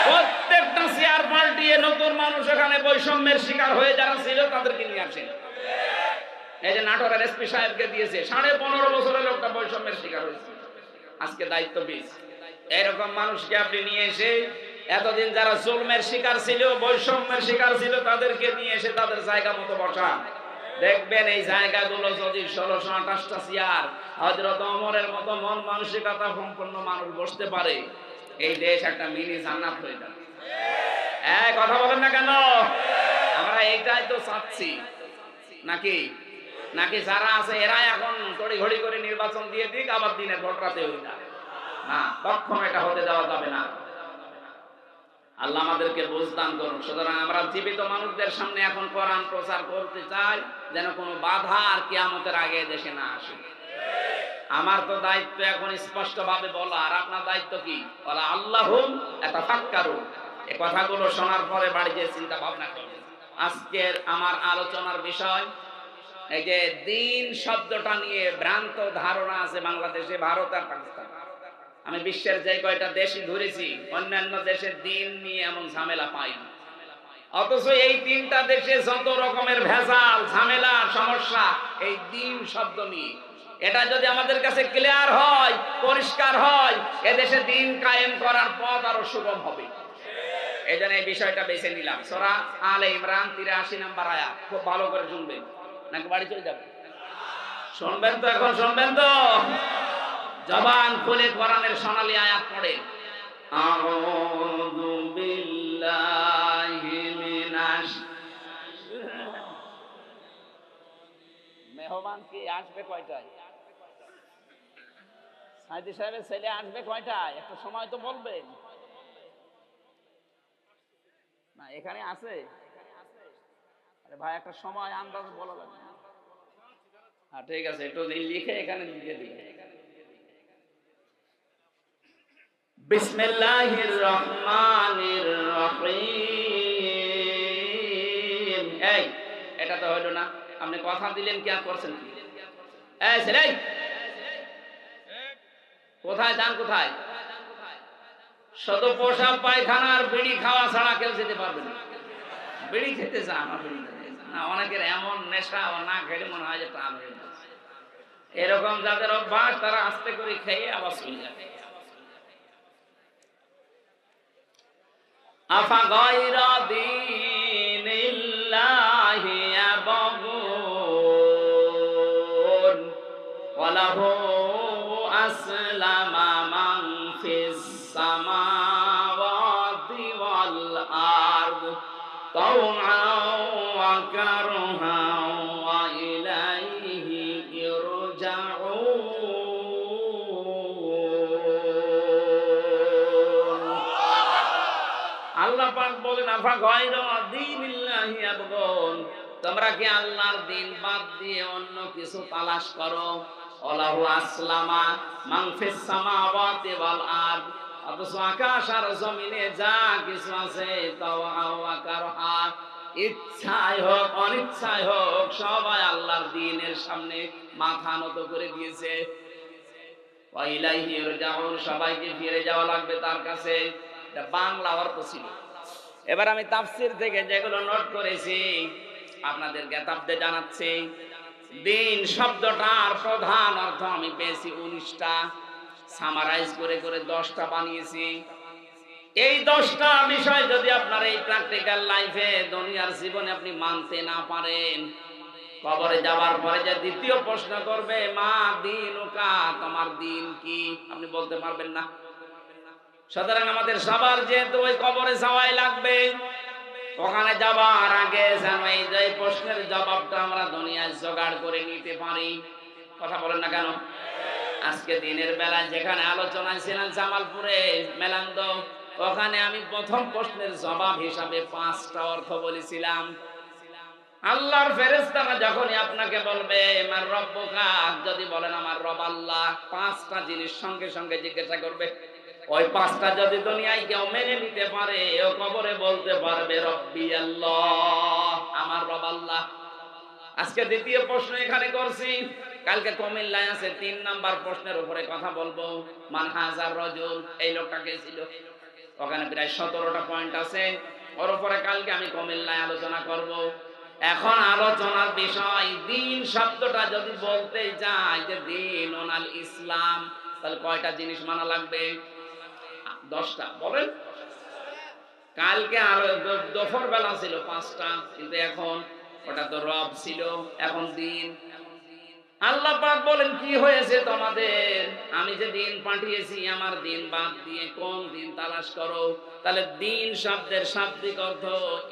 প্রত্যেকটা চেয়ার পাল্টিয়ে নতুন মানুষ এখানে বৈষম্যের শিকার হয়ে যারা ছিল তাদেরকে নিয়ে আসেন। এই যে নাটোরের এসপি সাহেবকে দিয়েছে, 15.5 বছরের লোকটা বৈষম্যের শিকার হয়েছে, আজকে দায়িত্ব পেয়েছে। এরকম মানুষকে আপনি নিয়ে এসে এতদিন যারা জুলমের শিকার ছিল, বৈষম্যের শিকার ছিল, তাদেরকে নিয়ে এসে তাদের জায়গা মতো বসান। দেখবেন এই জায়গাগুলো যদি 1628টা চেয়ার হযরত ওমরের মতো মন মানসিকতা সম্পন্ন মানুষ বসতে পারে, এই দেশ একটা মিনি জান্নাত হয়ে যাবে। এক কথা বলেন না কেন? আমরা এইটাই তো চাচ্ছি, নাকি নাকি যারা আছে এরা এখন তড়িঘড়ি করে নির্বাচন দিয়ে দিক, আবার দিনের ভোট রাতে হয়ে যায় না, কখনো এটা হতে দেওয়া যাবে না। আল্লাহ আমাদেরকে বুঝদান করুন। সুতরাং আমরা জীবিত মানুষদের সামনে এখন কোরআন প্রচার করতে চাই, যেন কোনো বাধা আর কিয়ামতের আগে দেশে না আসে। আমার তো দায়িত্ব এখন স্পষ্ট ভাবে বলা, আর আপনার দায়িত্ব কি? বলা আল্লাহুম ইয়াতাফাক্কারুন। এই কথাগুলো শোনার পরে বাড়ি গিয়ে চিন্তা ভাবনা করবেন। আজকের আমার আলোচনার বিষয় এই যে দ্বীন শব্দটা নিয়ে ভ্রান্ত ধারণা আছে বাংলাদেশে, ভারত আর পাকিস্তান। আমি বিশ্বের যে কয়টা দেশই ঘুরেছি, অন্যান্য দেশের দ্বীন নিয়ে এমন ঝামেলা পাই না। অথচ এই 3টা দেশে যত রকমের ভেজাল, ঝামেলা, সমস্যা এই দ্বীন শব্দ নিয়ে, এটা যদি আমাদের কাছে ক্লিয়ার হয়, পরিষ্কার হয়, এদেশে দ্বীন কায়েম করার পথ আরো সুগম হবে। এই জন্য এই বিষয়টা বেছে নিলাম। সূরা আলে ইমরান 83 নম্বর আয়াত, খুব ভালো করে শুনবেন, নাকি বাড়ি চলে যাবেন? শুনবেন তো, এখন শুনবেন তো? জবান খুলে কোরআনের সোনালী আয়াত পড়ে। আউযু বিল্লাহি মিনাশ। মেহমান কি আসবে কয়টায়? সাইদি সাহেবের ছেলে আসবে কয়টায়? একটা সময় তো বলবেন না। এখানে আছে? আরে ভাই একটা সময় আন্দাজ বলা লাগবে। হ্যাঁ ঠিক আছে, একটু লিখে এখানে লিখে দিবেন। বিসমিল্লাহির রহমানির রহিম। এই এটা তো হলো না, আপনি কথা দিলেন কি আর করছেন কি? এই ছেলে কোথায় যান? কোথায়? শুধু পোশাক পায়খানার বিড়ি খাওয়া ছাড়া কেউ যেতে পারবে না। বিড়ি খেতে চান না? বিড়ি না, অনেকের এমন নেশা, না খেলে মনে হয় যে প্রাণ হয়ে যাচ্ছে। এরকম যাদের অভ্যাস তারা আস্তে করে খেয়ে আবার শুয়ে যাবে। আফা গায়রা দীনিল্লাহি ইয়াবগুন ওয়ালাহু আসলামা মান ফিস সামাওয়াতি ওয়াল আরদ তাওআন ওয়া কারহান ওয়া ইলাইহি ইরজাউন। আল্লাহ পাক বলেন আফা গায়রা দীনিল্লাহি ইয়াবগুন, তোমরা কি আল্লাহর দ্বীন বাদ দিয়ে অন্য কিছু তালাশ করো? ওয়ালাহু আসলামা মান ফিস সামাওয়াতি ওয়াল আরদ, অথচ আকাশ আর জমিনে যা কিছু আছে তাওআন ওয়া কারহা, ইচ্ছায় হোক অনিচ্ছায় হোক, সবাই আল্লাহর দ্বীনের সামনে মাথা নত করে দিয়েছে। ওয়া ইলাইহি ইরজাউন, সবাইকে ফিরে যাওয়া লাগবে তার কাছে। এটা বাংলা অর্থ ছিল। এবার আমি তাফসীর থেকে যেগুলো নোট করেছি আপনাদের জ্ঞাতার্থে জানাচ্ছি। দ্বীন শব্দটার প্রধান অর্থ আমি পেয়েছি 19টা। সামারাইজ করে করে 10টা বানিয়েছি। এই 10টা বিষয় যদি আপনার এই প্র্যাকটিক্যাল লাইফে দুনিয়ার জীবনে আপনি মানতে না পারেন, কবরে যাওয়ার পরে যে দ্বিতীয় প্রশ্ন করবে, মা দীনুকা, তোমার দিন কি, আপনি বলতে পারবেন না। সুতরাং আমাদের সবার যেহেতু ওই কবরে যাওয়াই লাগবে, ওখানে যাবার আগে যেন এই যে প্রশ্নের জবাবটা আমরা দুনিয়ায় জোগাড় করে নিতে পারি। কথা বলেন না কেন? আজকে দিনের বেলায় যেখানে আলোচনায় ছিলেন জামালপুরে মেলান্দ, ওখানে আমি প্রথম প্রশ্নের জবাব হিসাবে 5টা অর্থ বলেছিলাম। আল্লাহর ফেরেশতারা যখনই আপনাকে বলবে আমার রব্বুকা, যদি বলেন আমার রব আল্লাহ, 5টা জিনিস সঙ্গে সঙ্গে জিজ্ঞাসা করবে। ওই 5টা যদি দুনিয়ায় কেউ মেনে নিতে পারে, ও কবরে বলতে পারবে রব্বি আল্লাহ, আমার রব আল্লাহ। আজকে দ্বিতীয় প্রশ্ন এখানে করছি, কালকে কুমিল্লায় আছে 3 নাম্বার প্রশ্নের উপরে কথা বলবো। মান হাজার রজুল, এই লোকটা কে ছিল? ওখানে প্রায় 17টা পয়েন্ট আছে, ওর উপরে কালকে আমি কুমিল্লায় আলোচনা করব। এখন আলোচনার বিষয় দিন শব্দটা যদি বলতে যাই যে দিন ওনাল ইসলাম, তাহলে কয়টা জিনিস মানা লাগবে? 10টা। বলেন। কালকে আর দুপুর বেলা ছিল 5টা, কিন্তু এখন ওটা তো রব ছিল, এখন দিন। আল্লাহ পাক বলেন কি হয়েছে তোমাদের? আমি যে দিন পাঠিয়েছি, আমার দিন বাদ দিয়ে কোন দিন তালাশ করো। তাহলে দিন শব্দের শাব্দিক অর্থ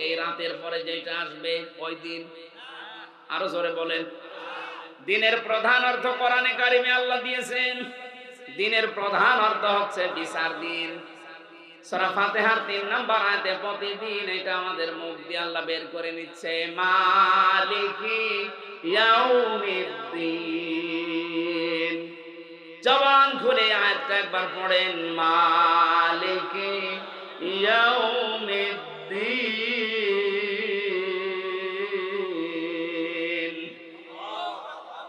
এই রাতের পরে যেটা আসবে ওই দিন। আরো জোরে বলেন। দিনের প্রধান অর্থ কোরআনে কারিমে আল্লাহ দিয়েছেন। দিনের প্রধান অর্থ হচ্ছে বিচার দিন। সূরা ফাতিহার 3 নাম্বার আয়াতে প্রতিদিন এটা আমাদের মুখ দিয়ে আল্লাহ বের করে নিচ্ছে, মালিকি ইয়াউমিদ্দিন। জবান খুলে আয়াতটা একবার পড়েন, মালিকি ইয়াউমিদ্দিন।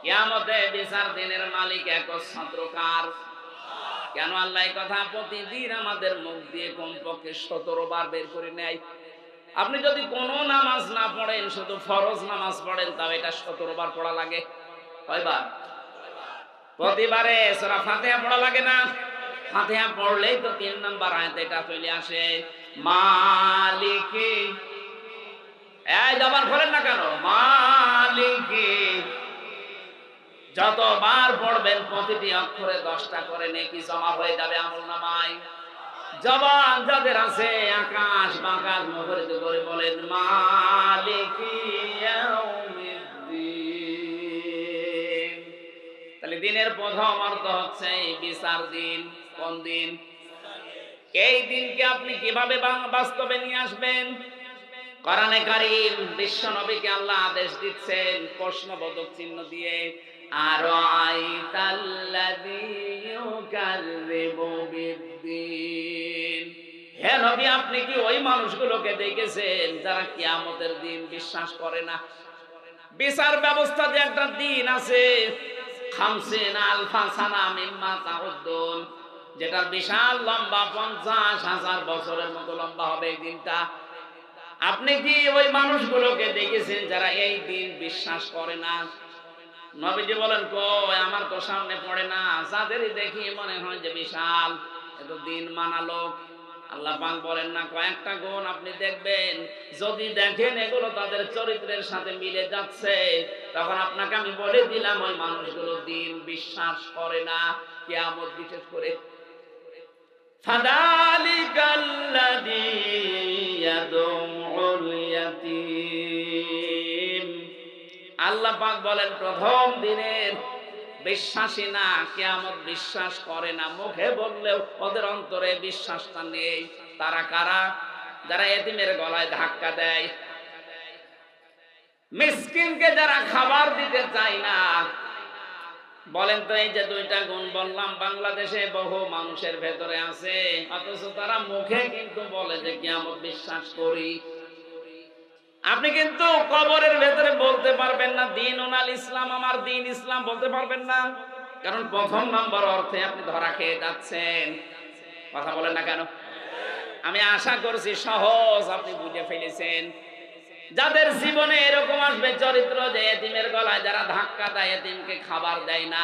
কিয়ামতে বিচার দিনের মালিক একমাত্র কার? কেন আল্লাহ এই কথা প্রতিদিন আমাদের মুখ দিয়ে কমপক্ষে 17 বার বের করে নেয়? আপনি যদি কোনো নামাজ না পড়েন, শুধু ফরজ নামাজ পড়েন, তাও এটা 17 বার পড়া লাগে। কয়বার? প্রতিবারে সূরা ফাতিহা পড়া লাগে না? ফাতিহা পড়লেই তো 3 নাম্বার আয়াত এটা চলে আসে, মালিকি। এই জবান খোলেন না কেন? মালিকি। যতবার পড়বেন প্রতিটি অক্ষরে 10টা করে নেকি জমা হয়ে যাবে আমলনামায়। জবান যাদের আছে আকাশ বাকাশ মুখরিত করে বলেন, মালিকি ইয়াউমিদ্দিন। তাহলে দিনের প্রথম অর্থ হচ্ছে বিচার দিন। কোন দিন? এই দিনকে আপনি কিভাবে বাস্তবে নিয়ে আসবেন? কোরআনে কারীম বিশ্ব নবীকে আল্লাহ আদেশ দিচ্ছেন প্রশ্নবোধক চিহ্ন দিয়ে, আরাআইতাল্লাযী ইউকাযযিবু বিদ্দীন। হে নবী, আপনি কি ওই মানুষগুলোকে দেখেছেন যারা কিয়ামতের দিন বিশ্বাস করে না? বিচার ব্যবস্থা যে একটা দিন আছে, 50 আলফা সানা মিম্মা তাউদ্দুন, যেটা বিশাল লম্বা, 50,000 বছরের মতো লম্বা হবে এই দিনটা। আপনি কি ওই মানুষগুলোকে দেখেছেন যারা এই দিন বিশ্বাস করে না? নবীজি বলেন, কই, আমার তো সামনে পড়ে না। যাদেরই দেখি মনে হয় যে বিশাল, এত দিন মানালো। আল্লাহ পাক বলেন না, কয়েকটা গুণ আপনি দেখবেন, যদি দেখেন এগুলো তাদের চরিত্রের সাথে মিলে যাচ্ছে, তখন আপনাকে আমি বলে দিলাম ওই মানুষগুলো দিন বিশ্বাস করে না, কিয়ামত বিশেষ করে। ফাযালিকাল্লাযী ইয়াদউল ইয়াতীম। আল্লাহ পাক বলেন প্রথম দিনের বিশ্বাসী না, কিয়ামত বিশ্বাস করে না, মুখে বললেও ওদের অন্তরে বিশ্বাসটা নেই। তারা কারা? যারা এতিমের গলায় ধাক্কা দেয়, মিসকিনকে যারা খাবার দিতে চায় না। বলেন তো, এই যে 2টা গুণ বললাম বাংলাদেশে বহু মানুষের ভেতরে আছে, অথচ তারা মুখে কিন্তু বলে যে কিয়ামত বিশ্বাস করি। আপনি কিন্তু কবরের ভেতরে বলতে পারবেন না দিন ওনাল ইসলাম, আমার দিন ইসলাম বলতে পারবেন না, কারণ প্রথম নাম্বার অর্থে আপনি ধরা খেয়ে যাচ্ছেন। কথা বলেন না কেন? আমি আশা করছি সহজ আপনি বুঝে ফেলেছেন। যাদের জীবনে এরকম আসবে হবে চরিত্র যে এতিমের গলায় যারা ধাক্কা দেয়, এতিমকে খাবার দেয় না,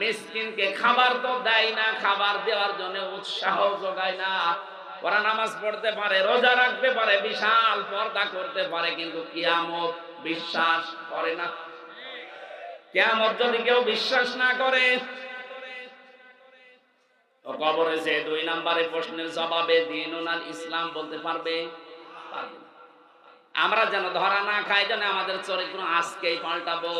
মিসকিনকে খাবার তো দেয় না, খাবার দেওয়ার জন্য উৎসাহ যোগায় না। ওরা নামাজ পড়তে পারে, রোজা রাখতে পারে, বিশাল পর্দা করতে পারে, কিন্তু কিয়ামত বিশ্বাস করে না। কিয়ামত যদি কেউ বিশ্বাস না করে, ও কবরে যে 2 নম্বরে প্রশ্নের জবাবে দ্বীনুল ইসলাম বলতে পারবে? পারবে না। আমরা যেন ধরা না খাই, যেন আমাদের চরিত্র আজকেই পাল্টাবো।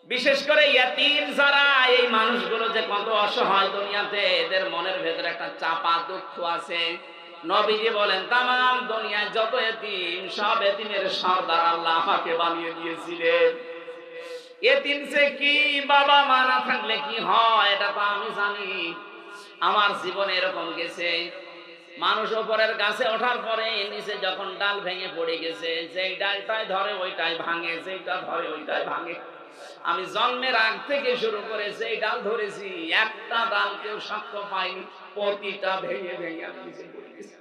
বিশেষ করে ইয়াতীম যারা, এই মানুষগুলো যে কত অসহায় দুনিয়াতে, এদের মনের ভেতরে একটা চাপা দুঃখ আছে। নবীজি বলেন তামাম দুনিয়ায় যত এতিম, সব এতিমের সর্দার আল্লাহ আমাকে বানিয়ে দিয়েছিলেন। এতিম সে কি, বাবা মা না থাকলে কি হয় এটা তো আমি জানি। আমার জীবনে এরকম গেছে, মানুষ উপরের গাছে ওঠার পরে নিচে যখন ডাল ভেঙে পড়ে গেছে, যেই ডালটাই ধরে ওইটাই ভাঙে, যেইটা ধরে ওইটাই ভাঙে। আমি জন্মের আগ থেকে শুরু করে যেই ডাল ধরেছি, একটা ডাল কেউ শক্ত পাইনি, প্রতিটা ভেঙে ভেঙে আমি নিচে পড়ে গেছি।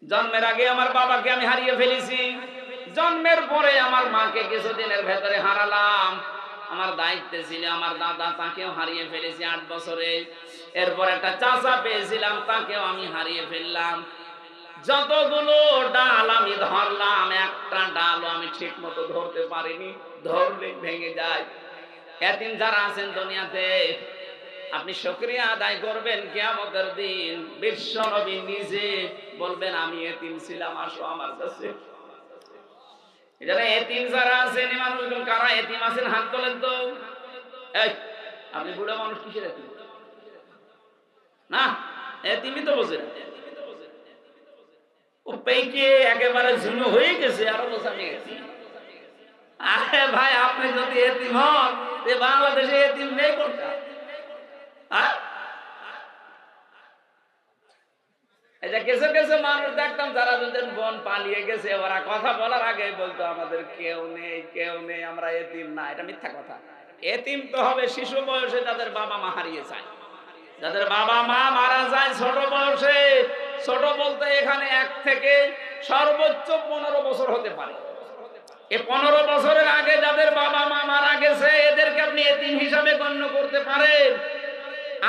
জন্মের আগে আমার বাবাকে আমি হারিয়ে ফেলেছি, জন্মের পরে আমার মাকে কিছুদিনের ভেতরে হারালাম। আমার দায়িত্বে ছিল আমার দাদা, তাকেও হারিয়ে ফেলেছি 8 বছরে। এরপর একটা চাচা পেয়েছিলাম, তাকেও আমি হারিয়ে ফেললাম। যতগুলো ডাল আমি ধরলাম, একটা ডালও আমি ঠিক মতো ধরতে পারিনি, ধরলে ভেঙে যায়। এতিম যারা আছেন দুনিয়াতে, আপনি শুকরিয়া আদায় করবেন কিয়ামতের দিন। বিশ্ব নবী নিজে বলবেন আমি এতিম ছিলাম, আসো আমার কাছে। এখানে এতিম যারা আছেন, এই মানুষগুলো কারা এতিম আছেন হাত তোলেন তো। এই আপনি বুড়া মানুষ, কিসের এতিম? না, এতিমই তো বোঝেন। ও পেকে একেবারে ঝুনো হয়ে গেছে, আরো বোঝা নিয়ে গেছে। আরে ভাই, আপনি যদি এতিম হন, বাংলাদেশে এতিম নেই কোনটা? কিছু কিছু মানুষ দেখতাম যারা যদি বোন পালিয়ে গেছে, ওরা কথা বলার আগে বলতো আমাদের কেউ নেই, কেউ নেই, আমরা এতিম না। এটা মিথ্যা কথা। এতিম তো হবে শিশু বয়সে, যাদের বাবা মা হারিয়ে যায়, যাদের বাবা মা মারা যায় ছোট বয়সে। ছোট বলতে এখানে 1 থেকে সর্বোচ্চ 15 বছর হতে পারে। এই 15 বছরের আগে যাদের বাবা মা মারা গেছে, এদেরকে আপনি এতিম হিসাবে গণ্য করতে পারেন।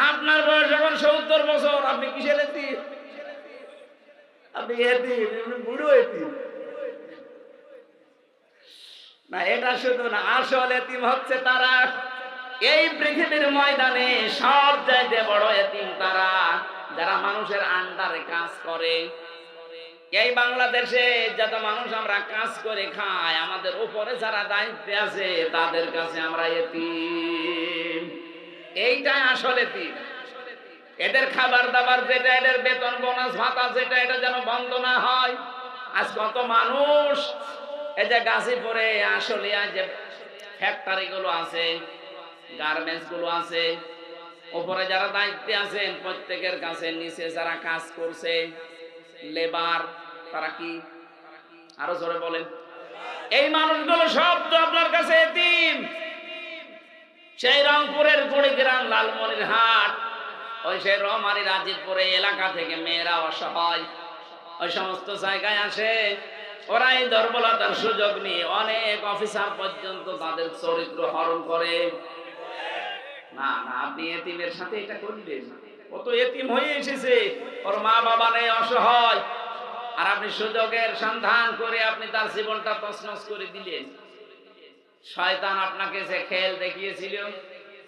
আপনার বয়স যখন 70 বছর, আপনি কিসের এতিম? আপনি এতিম, বুড়ো এতিম না। এটা শুধু না, আসল এতিম হচ্ছে তারা, এই পৃথিবীর ময়দানে সব চাইতে বড় এতিম তারা, যারা মানুষের আন্ডারে কাজ করে। এই বাংলাদেশে যত মানুষ আমরা কাজ করে খাই, আমাদের উপরে যারা দায়িত্বে আছে, তাদের কাছে আমরা এতিম। এইটাই আসল এতিম। এদের খাবার দাবার যেটা, এদের বেতন বোনাস ভাতা যেটা, এটা যেন বন্ধ না হয়। আজ কত মানুষ এই যে গাজীপুরে, আসলে যে ফ্যাক্টরি গুলো আছে, গার্মেন্টস গুলো আছে, উপরে যারা দায়িত্বে আছেন, প্রত্যেকের কাছে নিচে যারা কাজ করছে লেবার, তারা কি? আরো জোরে বলেন। এই মানুষগুলো সব তো আপনার কাছে এতিম। সেই রংপুরের কুড়িগ্রাম, লালমনিরহাট, ওই সেই রমারি রাজীবপুরে এলাকা থেকে মেয়েরা অসহায় ওই সমস্ত জায়গায় আসে। ওরা এই দুর্বলতার সুযোগ নিয়ে অনেক অফিসার পর্যন্ত তাদের চরিত্র হরণ করে। না না, আপনি এতিমের সাথে এটা করলেন। ও তো এতিম হয়ে এসেছে, ওর মা বাবা নেই, অসহায়, আর আপনি সুযোগের সন্ধান করে আপনি তার জীবনটা তছনছ করে দিলেন। শয়তান আপনাকে যে খেল দেখিয়েছিল,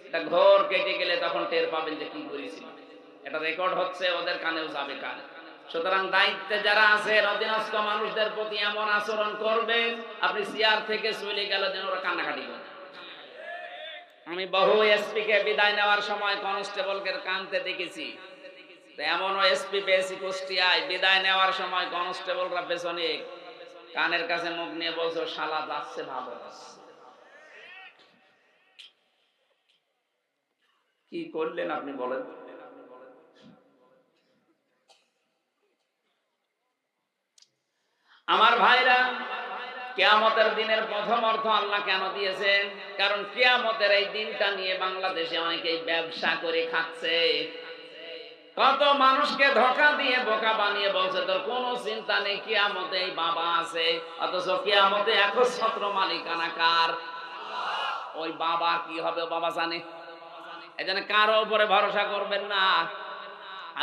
এটা ঘোর কেটে গেলে তখন টের পাবেন যে কি করেছিল। এটা রেকর্ড হচ্ছে, ওদের কানেও যাবে কান। সুতরাং দায়িত্বে যারা আছে, অধীনস্থ মানুষদের প্রতি এমন আচরণ করবেন, আপনি চেয়ার থেকে চলে গেলে যেন ওরা কান্নাকাটি করে। আমি বহু এসপি কে বিদায় নেওয়ার সময় কনস্টেবলকে কানতে দেখেছি। এমনও এসপি পেয়েছি কুষ্টিয়ায়, বিদায় নেওয়ার সময় কনস্টেবলরা পেছনে কানের কাছে মুখ নিয়ে বলছে, শালা যাচ্ছে ভালো। কি করলেন আপনি বলেন? আমার ভাইরা, কিয়ামতের দিনের প্রথম অর্থ আল্লাহ কেন দিয়েছেন? কারণ কিয়ামতের এই দিনটা নিয়ে বাংলাদেশে অনেকেই ব্যবসা করে খাচ্ছে। কত মানুষকে ধোঁকা দিয়ে বোকা বানিয়ে বলছে তোর কোনো চিন্তা নেই, কিয়ামতে এই বাবা আছে, অথচ কিয়ামতে একচ্ছত্র মালিকানা কার? ওই বাবা কি হবে বাবা জানে। এজন্য কারো উপরে ভরসা করবেন না।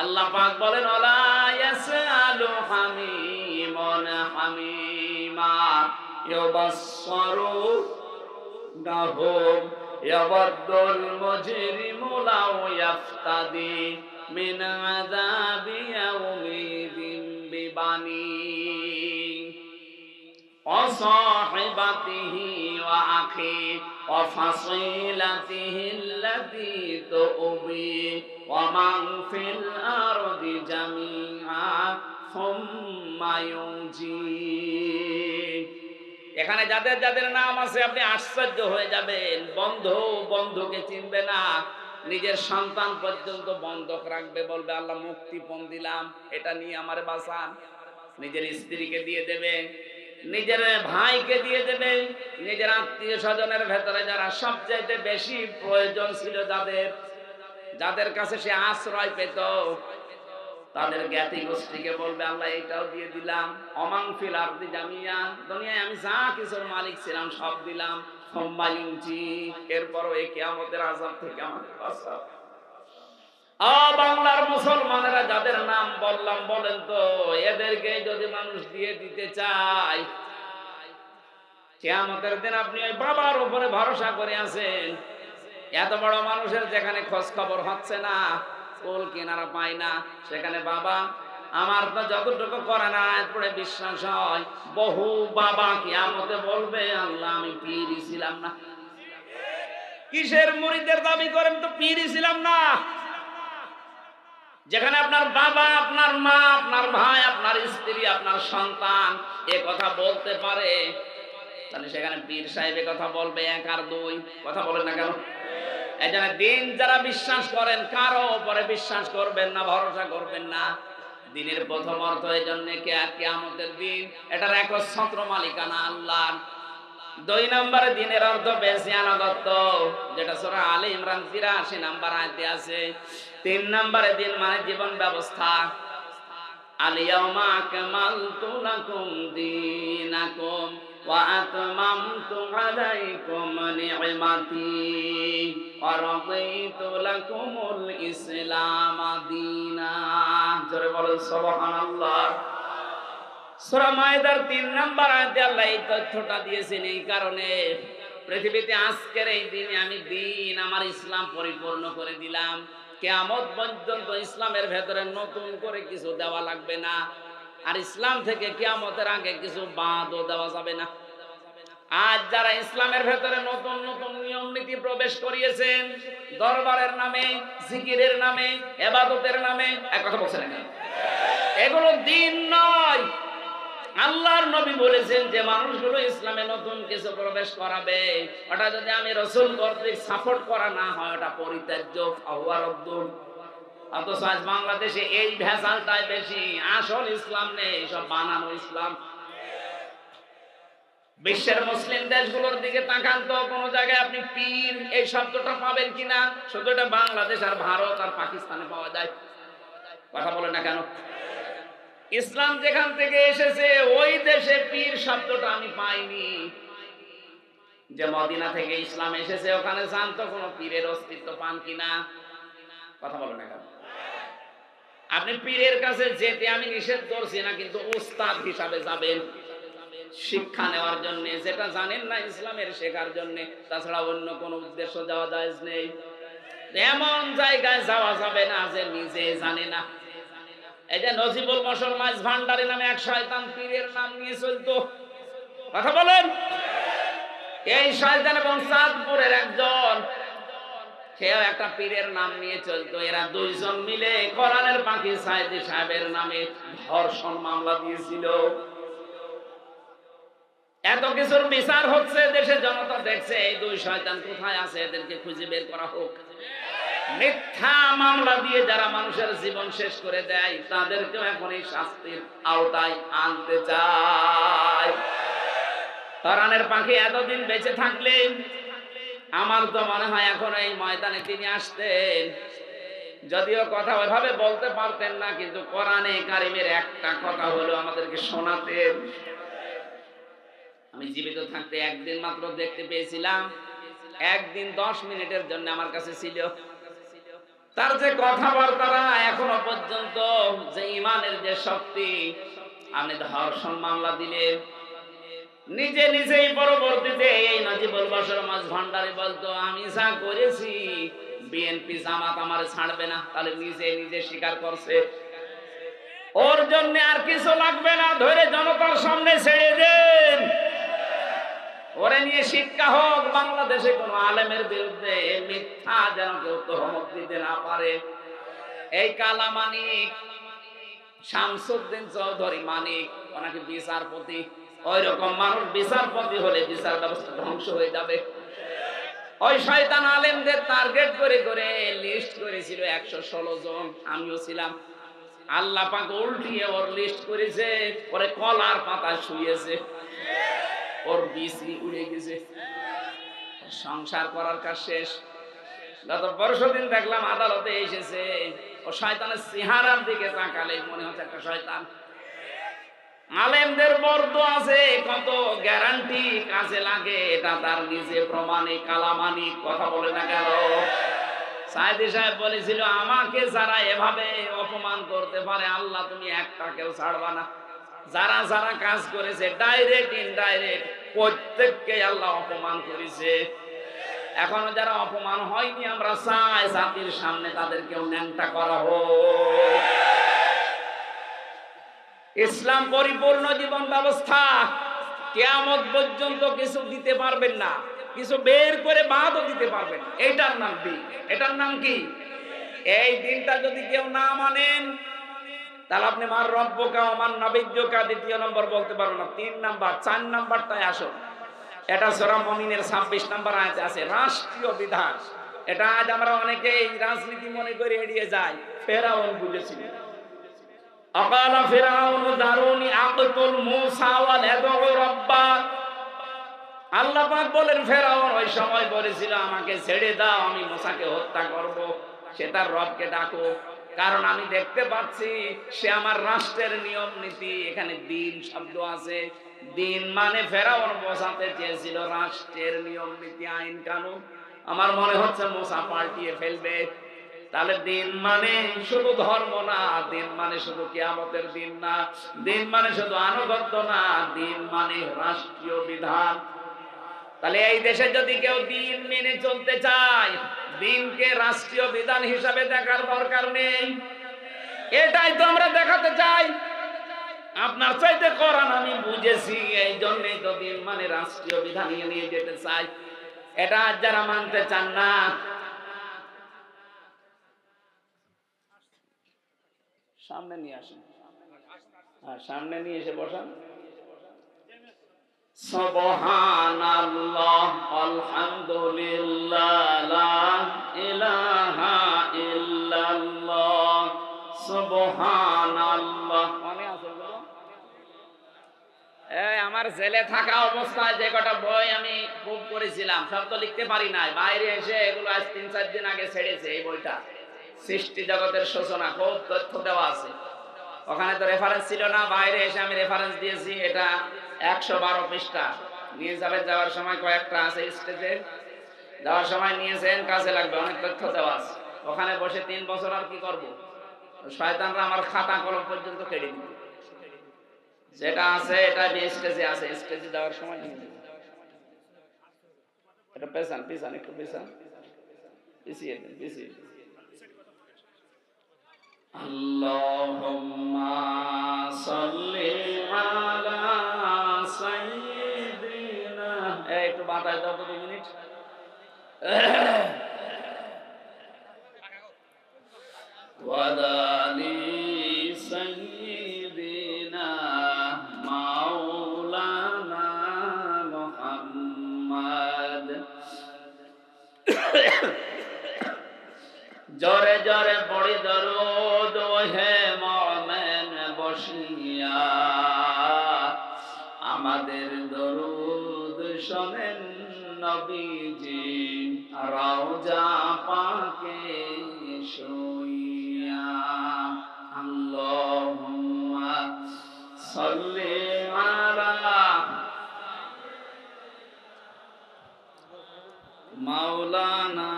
আল্লাহ পাক বলেন ওয়ালা ইয়াসালু হামিমুন হামিমা ইউবাসসারু নাহুম ইয়াওয়াদ্দুল মুজরিমু লাউ ইয়াফতাদি মিন আযাবি ইয়াউমিদিন বিবানি وصاحبته وأخيه وفصيلته التي تؤويه ومن في الأرض جميعا ثم ينجيه। এখানে যাদের যাদের নাম আছে আপনি আশ্চর্য হয়ে যাবেন। বন্ধু বন্ধুকে চিনবে না, নিজের সন্তান পর্যন্ত বন্ধক রাখবে, বলবে আল্লাহ মুক্তিপণ দিলাম, এটা নিয়ে আমারে বাঁচান। নিজের স্ত্রীকে দিয়ে দেবে, নিজের ভাইকে দিয়ে দেবে, নিজের আত্মীয় স্বজনের ভেতরে যারা সবচাইতে বেশি প্রয়োজন ছিল, যাদের কাছে সে আশ্রয় পেত, তাদের জ্ঞাতি গোষ্ঠীকে বলবে আল্লাহ এইটাও দিয়ে দিলাম। অমাং ফিল আরদি জামিয়া, দুনিয়ায় আমি যা কিছুর মালিক ছিলাম সব দিলাম। সম্মায়ুঞ্চি, এরপরও এই কিয়ামতের আযাব থেকে আমাদের বাঁচাও। বাংলার মুসলমানেরা যাদের নাম বললাম, বলেন তো এদেরকে যদি মানুষ দিয়ে দিতে চায়, কিয়ামতের দিন আপনি ওই বাবার উপরে ভরসা করে আছেন। এত বড় মানুষের যেখানে খোঁজ খবর হচ্ছে না, কোল কিনারা পায় না, সেখানে বাবা আমার তো যতটুকু করে না পড়ে বিশ্বাস হয়, বহু বাবা কিয়ামতে বলবে আল্লাহ আমি পীরই ছিলাম না। কিসের মুরিদের দাবি করেন? তো পীরই ছিলাম না। যেখানে আপনার বাবা, আপনার মা, আপনার ভাই, আপনার স্ত্রী, আপনার সন্তান এ কথা বলতে পারে, তাহলে সেখানে পীর সাহেব এ কথা বলবে এক আর দুই কথা বলেন না কেন? এই জন্য দিন যারা বিশ্বাস করেন কারো উপরে বিশ্বাস করবেন না, ভরসা করবেন না। দিনের প্রথম অর্থ এই জন্য কিয়ামতের দিন এটার একচ্ছত্র মালিকানা আল্লাহর। দুই নম্বরে দিনের অর্থ বেশি আনুগত্য, যেটা সূরা আলে ইমরান ৮৩ নম্বর আয়াতে আছে। তিন নম্বরে দিন মানে জীবন ব্যবস্থা। আল ইয়াউমা আকমালতু লাকুম দীনাকুম ওয়া আতমামতু আলাইকুম নি'মাতি ওয়া রাদিতু লাকুমুল ইসলাম দীনা। জোরে বলেন সুবহানাল্লাহ। সূরা মায়েদার ৩ নম্বর আয়াতে আল্লাহ এই তথ্যটা দিয়েছেন এই কারণে, পৃথিবীতে আজকের এই দিনে আমি দিন আমার ইসলাম পরিপূর্ণ করে দিলাম। কিয়ামত পর্যন্ত ইসলামের ভেতরে নতুন করে কিছু দেওয়া লাগবে না, আর ইসলাম থেকে কিয়ামতের আগে কিছু বাদও দেওয়া যাবে না। আজ যারা ইসলামের ভেতরে নতুন নতুন নিয়ম নীতি প্রবেশ করিয়েছেন, দরবারের নামে, জিকিরের নামে, ইবাদতের নামে, এক কথা বলছেন না, এগুলো দিন নয়। আল্লাহর নবী বলেছেন যে মানুষগুলো ইসলামে নতুন কিছু প্রবেশ করাবে, ওটা যদি আমি রাসূল কর্তৃক সাপোর্ট করা না হয় ওটা পরিত্যাজ্য। অথচ আজ বাংলাদেশে এই ভেজালটাই বেশি, আসল ইসলাম নেই, সব বানানো ইসলাম। বিশ্বের মুসলিম দেশগুলোর দিকে তাকান তো, কোন জায়গায় আপনি পীর এই শব্দটা পাবেন কিনা? শুধু এটা বাংলাদেশ আর ভারত আর পাকিস্তানে পাওয়া যায়। কথা বলেন না কেন? ইসলাম যেখান থেকে এসেছে ওই দেশে পীর শব্দটা আমি পাইনি। যে মদিনা থেকে ইসলাম এসেছে ওখানে যান তো, কোনো পীরের অস্তিত্ব পান কিনা? কথা বলেন না কেন? আপনি পীরের কাছে যেতে আমি নিষেধ করছি না, কিন্তু উস্তাদ হিসাবে যাবেন শিক্ষা নেওয়ার জন্য, যেটা জানেন না ইসলামের শেখার জন্য, তাছাড়া অন্য কোনো উদ্দেশ্য যাওয়া জায়েজ নেই। এমন জায়গায় যাওয়া যাবে না যে নিজে জানে না। এই যে নজিবুল মশর মাইজ ভান্ডারী নামে এক শয়তান পীরের নাম নিয়ে চলতো, কথা বলেন, এই শয়তান এবং চাঁদপুরের একজন সেও একটা পীরের নাম নিয়ে চলতো। এরা দুইজন মিলে কোরআনের পাখি সাইদি সাহেবের নামে ধর্ষণ মামলা দিয়েছিল। এত কিছুর বিচার হচ্ছে, দেশে জনতা দেখছে এই দুই শয়তান কোথায় আছে, এদেরকে খুঁজে বের করা হোক। মিথ্যা মামলা দিয়ে যারা মানুষের জীবন শেষ করে দেয় তাদেরকেও এখন এই শাস্তির আওতায় আনতে চায়। কোরআনের পাখি এতদিন বেঁচে থাকলে আমার তো মনে হয় এখন এই ময়দানে তিনি আসতেন। যদিও কথা ওইভাবে বলতে পারতেন না, কিন্তু কোরআনে কারিমের একটা কথা হলো আমাদেরকে শোনাতেন। আমি জীবিত থাকতে একদিন মাত্র দেখতে পেয়েছিলাম, একদিন 10 মিনিটের জন্য আমার কাছে ছিল। তার যে কথাবার্তারা এখনো পর্যন্ত, যে ইমানের যে শক্তি, আপনি ধর্ষণ মামলা দিলেন নিজে নিজেই পরবর্তীতে এই নাজিবুল বাশার মাঝ ভান্ডারী বলতো আমি যা করেছি বিএনপি জামাত আমারে ছাড়বে না, তাহলে নিজে নিজে স্বীকার করছে। ওর জন্য আর কিছু লাগবে না, ধরে জনতার সামনে ছেড়ে দেন, ওরে নিয়ে শিক্ষা হোক। বাংলাদেশে কোন আলেমের বিরুদ্ধে মিথ্যা যেন কেউ তহমত দিতে না পারে। এই কালা মানিক, শামসুদ্দিন চৌধুরী মানিক, ওনাকে বিচারপতি, ওই রকম মানুষ বিচারপতি হলে বিচার ব্যবস্থা ধ্বংস হয়ে যাবে। ওই শয়তান আলেমদের টার্গেট করে করে লিস্ট করেছিল 116 জন, আমিও ছিলাম। আল্লাহ পাক উল্টিয়ে ওর লিস্ট করেছে, পরে কলার পাতা শুয়েছে, ওর বিসি উড়ে গেছে, সংসার করার কাজ শেষ। গত পরশুদিন দেখলাম আদালতে এসেছে, ও শয়তানের চেহারার দিকে তাকালে মনে হচ্ছে একটা শয়তান। আলেমদের বর্দ আছে, কত গ্যারান্টি কাজে লাগে এটা তার নিজে প্রমাণে কালামানি কথা বলে না কেন। সাইদি সাহেব বলেছিল আমাকে যারা এভাবে অপমান করতে পারে আল্লাহ তুমি একটাকেও ছাড়বা না। যারা যারা কাজ করেছে ডাইরেক্ট ইনডাইরেক্ট প্রত্যেককে আল্লাহ অপমান করেছে। এখনো যারা অপমান হয়নি আমরা চাই জাতির সামনে তাদেরকেও ন্যাংটা করা হোক। ইসলাম পরিপূর্ণ জীবন ব্যবস্থা, কিয়ামত পর্যন্ত কিছু দিতে পারবেন না, কিছু বের করে বাদও দিতে পারবেন। এটার নাম দিন। এটার নাম কি? এই দিনটা যদি কেউ না মানেন তাহলে আপনি মার রব্বকা ওয়া মান নাবিয়্যুকা দ্বিতীয় নম্বর বলতে পারো না, 3 নাম্বার 4 নাম্বারটায় আসো। এটা সূরা মুমিনের 26 নম্বর আয়াতে আছে, রাষ্ট্রীয় বিধান। এটা আজ আমরা অনেকেই রাজনীতি মনে করে এড়িয়ে যাই। ফেরাউন বুঝেছিল, আকালা ফিরাউন দারুনি আকতুল মূসা ওয়া লাদউ রাব্বা। আল্লাহ পাক বলেন ফেরাউন ওই সময় বলেছিল আমাকে ছেড়ে দাও, আমি মূসাকে হত্যা করব, সে তার রবকে ডাকো, কারণ আমি দেখতে পাচ্ছি সে আমার রাষ্ট্রের নিয়ম নীতি। এখানে দিন শব্দ আছে, দিন মানে ফেরাউন বোঝাতে চেয়েছিল রাষ্ট্রের নিয়ম নীতি আইন কানুন। আমার মনে হচ্ছে মূসা পাল্টিয়ে ফেলবে। তাহলে দিন মানে শুধু ধর্ম না, দিন মানে শুধু কিয়ামতের দিন না, দিন মানে শুধু আনুগত্য না, দিন মানে রাষ্ট্রীয় বিধান। তাহলে এই দেশে যদি কেউ দিন মেনে চলতে চায়, দিনকে রাষ্ট্রীয় বিধান হিসাবে দেখার দরকার নেই। এটাই তো আমরা দেখাতে চাই। আপনার চাইতে কোরআন আমি বুঝেছি, এই জন্যই তো দিন মানে রাষ্ট্রীয় বিধান নিয়ে যেতে চাই। এটা যারা মানতে চান না, সামনে নিয়ে আসেন, সামনে নিয়ে এসে বসান। সুবহানাল্লাহ আলহামদুলিল্লাহ লা ইলাহা ইল্লাল্লাহ সুবহানাল্লাহ। মনে আছে গো? এই আমার জেলে থাকা অবস্থায় যে কটা বই আমি খুব করেছিলাম সব তো লিখতে পারি নাই, বাইরে এসে এগুলো আজ 3-4 দিন আগে ছেড়েছে। এই বইটা সৃষ্টি জগতের সূচনা, খুব তথ্য দেওয়া আছে। ওখানে তো রেফারেন্স ছিল না, বাইরে এসে আমি রেফারেন্স দিয়েছি। এটা 112 পৃষ্ঠা। নিয়ে যাবেন, যাওয়ার সময় কয়েকটা আছে স্টেজে, যাওয়ার সময় নিয়েছেন, কাজে লাগবে, অনেক তথ্য দেওয়া আছে। ওখানে বসে 3 বছর আর কি করব? শয়তানরা আমার খাতা কলম পর্যন্ত কেড়ে দিবে। যেটা আছে এটা স্টেজে আছে, স্টেজে যাওয়ার সময় নিয়ে যাবে। এটা পেছান পিছান, একটু পিছান, পিছিয়ে দেন, পিছিয়ে দেন। আল্লাহুম্মা সাল্লি আলা সাইয়্যিদিনা। একটু বাতাস দাও তো 2 মিনিট। ওয়া আলি সাইয়্যিদিনা মাওলানা মুহাম্মদ। জরে জরে পড়ি দরুদ হে মুমিন বসিয়া, আমাদের দরুদ শোনেন নবীজি রওজা পাকে শুইয়া। সাল্লি আলা মাওলানা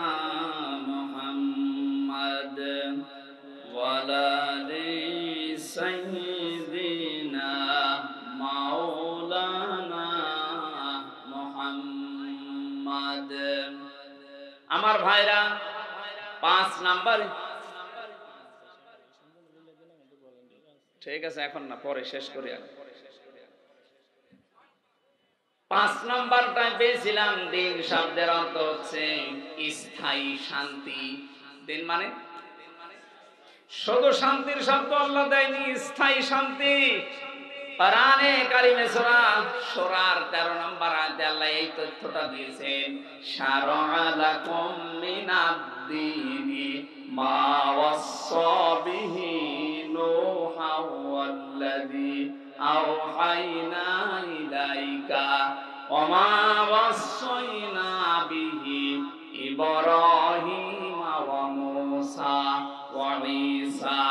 মুহাম্মদ ওয়া আলা আলি সাইয়্যিদিনা মাওলানা মুহাম্মদ। আমার ভাইরা 5 নাম্বার, ঠিক আছে এখন না, পরে শেষ করি। 5 নাম্বারটা পেয়েছিলাম, দিন শব্দের অর্থ হচ্ছে স্থায়ী শান্তি। দিন মানে শুধু শান্তির শব্দ আল্লাহ দেয়নি, স্থায়ী শান্তি। কোরআনে কারিমে সূরা শূরার 13 নম্বর আয়াতে আল্লাহ এই তথ্যটা দিয়েছেন, শারআ লাকুম মিনাদ-দীনি মা ওয়াসসা বিহি নূহা ওয়াল্লাযী আওহাইনা ইলাইকা ওয়া মা ওয়াসাইনা বিহি ইব্রাহিম ওয়া মূসা ওয়া ঈসা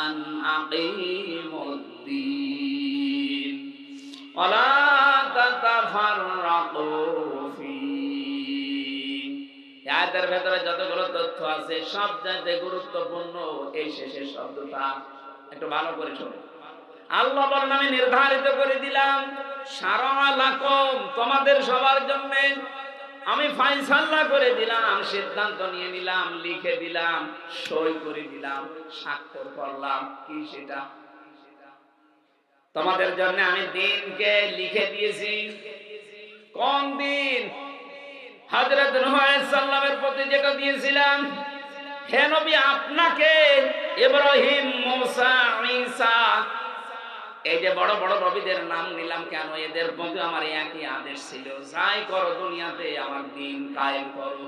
আন আকিমুদ-দীন ওয়া লা তাতাফাররাকু ফীহি। আয়াতের ভেতরে যতগুলো তথ্য আছে সব চাইতে গুরুত্বপূর্ণ এই শেষের শব্দটা, একটু ভালো করে শুনুন। আল্লাহ বলেন আমি নির্ধারিত করে দিলাম, শারআ লাকুম তোমাদের সবার জন্য আমি ফায়সালা করে দিলাম, সিদ্ধান্ত নিয়ে নিলাম, লিখে দিলাম, সই করে দিলাম, স্বাক্ষর করলাম। কি সেটা? তোমাদের জন্য আমি দিনকে লিখে দিয়েছি। কোন দিন? হযরত নূহ আলাইহিস সালামের প্রতি যেটা দিয়েছিলাম, হে নবী আপনাকে ইব্রাহিম, মূসা, ঈসা, এই যে বড় বড় নবীদের নাম নিলাম কেন? এদের প্রতি আমার একই আদেশ ছিল, যাই করো দুনিয়াতে আমার দিন কায়েম করো।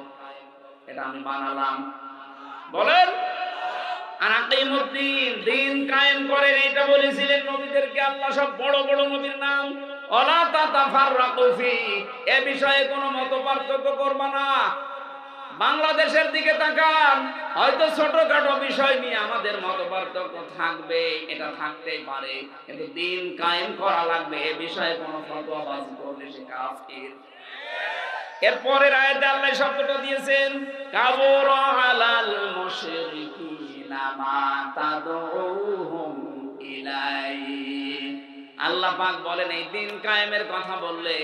এটা আমি বানালাম। বলেন আনাকিমুদ্দিন, দিন কায়েম করেন, এটা বলেছিলেন নবীদেরকে আল্লাহ। সব বড় বড় নবীর নাম। ওয়ালা তাতাফাররাকু ফি, এ বিষয়ে কোনো মত পার্থক্য করবা না। বাংলাদেশের দিকে তাকান, হয়তো ছোটখাটো বিষয় নিয়ে আমাদের মত পার্থক্য থাকবে, এটা থাকতেই পারে, কিন্তু দিন কায়েম করা লাগবে, এ বিষয়ে কোনো ফতোয়াবাজি করলে সে কাফির। এরপরের আয়াতে আল্লাহ শব্দটা দিয়েছেন, কাবুরা আলাল মুশরিকিনা মা তাদউহুম ইলাইহি। আল্লাহ পাক বলেন এই দিন কায়েমের কথা বললে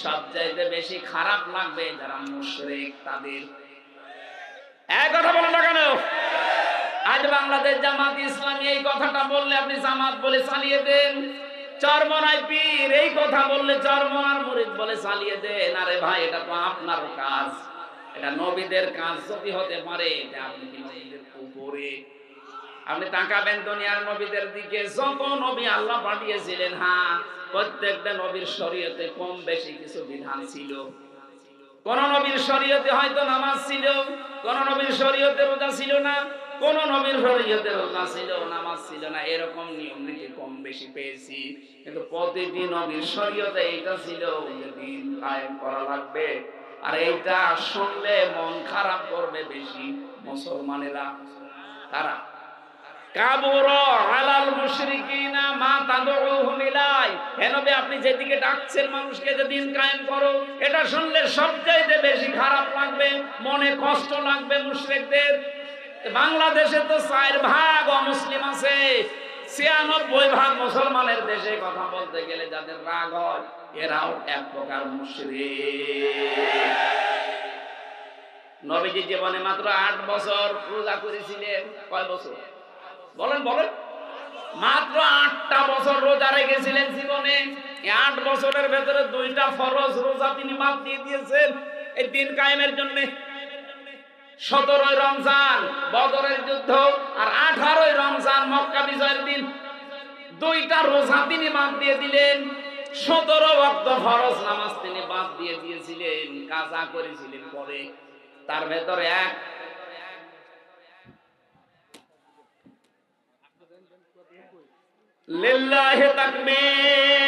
সবচাইতে বেশি খারাপ লাগবে যারা মুশরিক তাদের। এক কথা বলেন না কেন? আজ বাংলাদেশ জামাত ইসলামী এই কথাটা বললে আপনি জামাত বলে চালিয়ে দেন, চরমনাই পীর এই কথা বললে চরমনার মুরিদ বলে চালিয়ে দেন। আরে ভাই, এটা তো আপনার কাজ, এটা নবীদের কাজ যদি হতে পারে, এটা আপনি কি নবীদের উপরে? আপনি তাকাবেন দুনিয়ার নবীদের দিকে, যত নবী আল্লাহ পাঠিয়েছিলেন, হ্যাঁ প্রত্যেকটা নবীর শরীয়তে কম বেশি কিছু বিধান ছিল। কোন নবীর শরীয়তে হয়তো নামাজ ছিল, কোন নবীর শরীয়তে রোজা ছিল না, কোন নবীর শরীয়তে রোজা ছিল নামাজ ছিল না, এরকম নিয়ম নীতি কম বেশি পেয়েছি। কিন্তু প্রতিটি নবীর শরীয়তে এইটা ছিল যে দিন কায়েম করা লাগবে। আর এইটা শুনলে মন খারাপ করবে বেশি মুসলমানেরা। কারা? কাবুরা আলাল মুশরিকিনা মা তাদউহুম ইলাই। হে নবী আপনি যেদিকে ডাকছেন মানুষকে যে দিন কায়েম করো, এটা শুনলে সবচাইতে বেশি খারাপ লাগবে, মনে কষ্ট লাগবে মুশরিকদের। বাংলাদেশে তো 4 ভাগ অমুসলিম আছে, 96 ভাগ মুসলমানের দেশে কথা বলতে গেলে যাদের রাগ হয় এরাও এক প্রকার মুশরিক। নবীজি জীবনে মাত্র 8 বছর রোজা করেছিলেন। কয় বছর? বলেন বলেন। মাত্র 8টা বছর রোজা রেখেছিলেন জীবনে। এই 8 বছরের ভেতরে 2টা ফরজ রোজা তিনি বাদ দিয়ে দিয়েছেন এই দিন কায়েমের জন্য। 17ই রমজান বদরের যুদ্ধ, আর 18ই রমজান মক্কা বিজয়ের দিন, 2টা রোজা তিনি বাদ দিয়ে দিলেন। 17 ওয়াক্ত ফরজ নামাজ তিনি বাদ দিয়ে দিয়েছিলেন, কাজা করেছিলেন পরে। তার ভেতরে এক লিল্লাহি তাকবীর।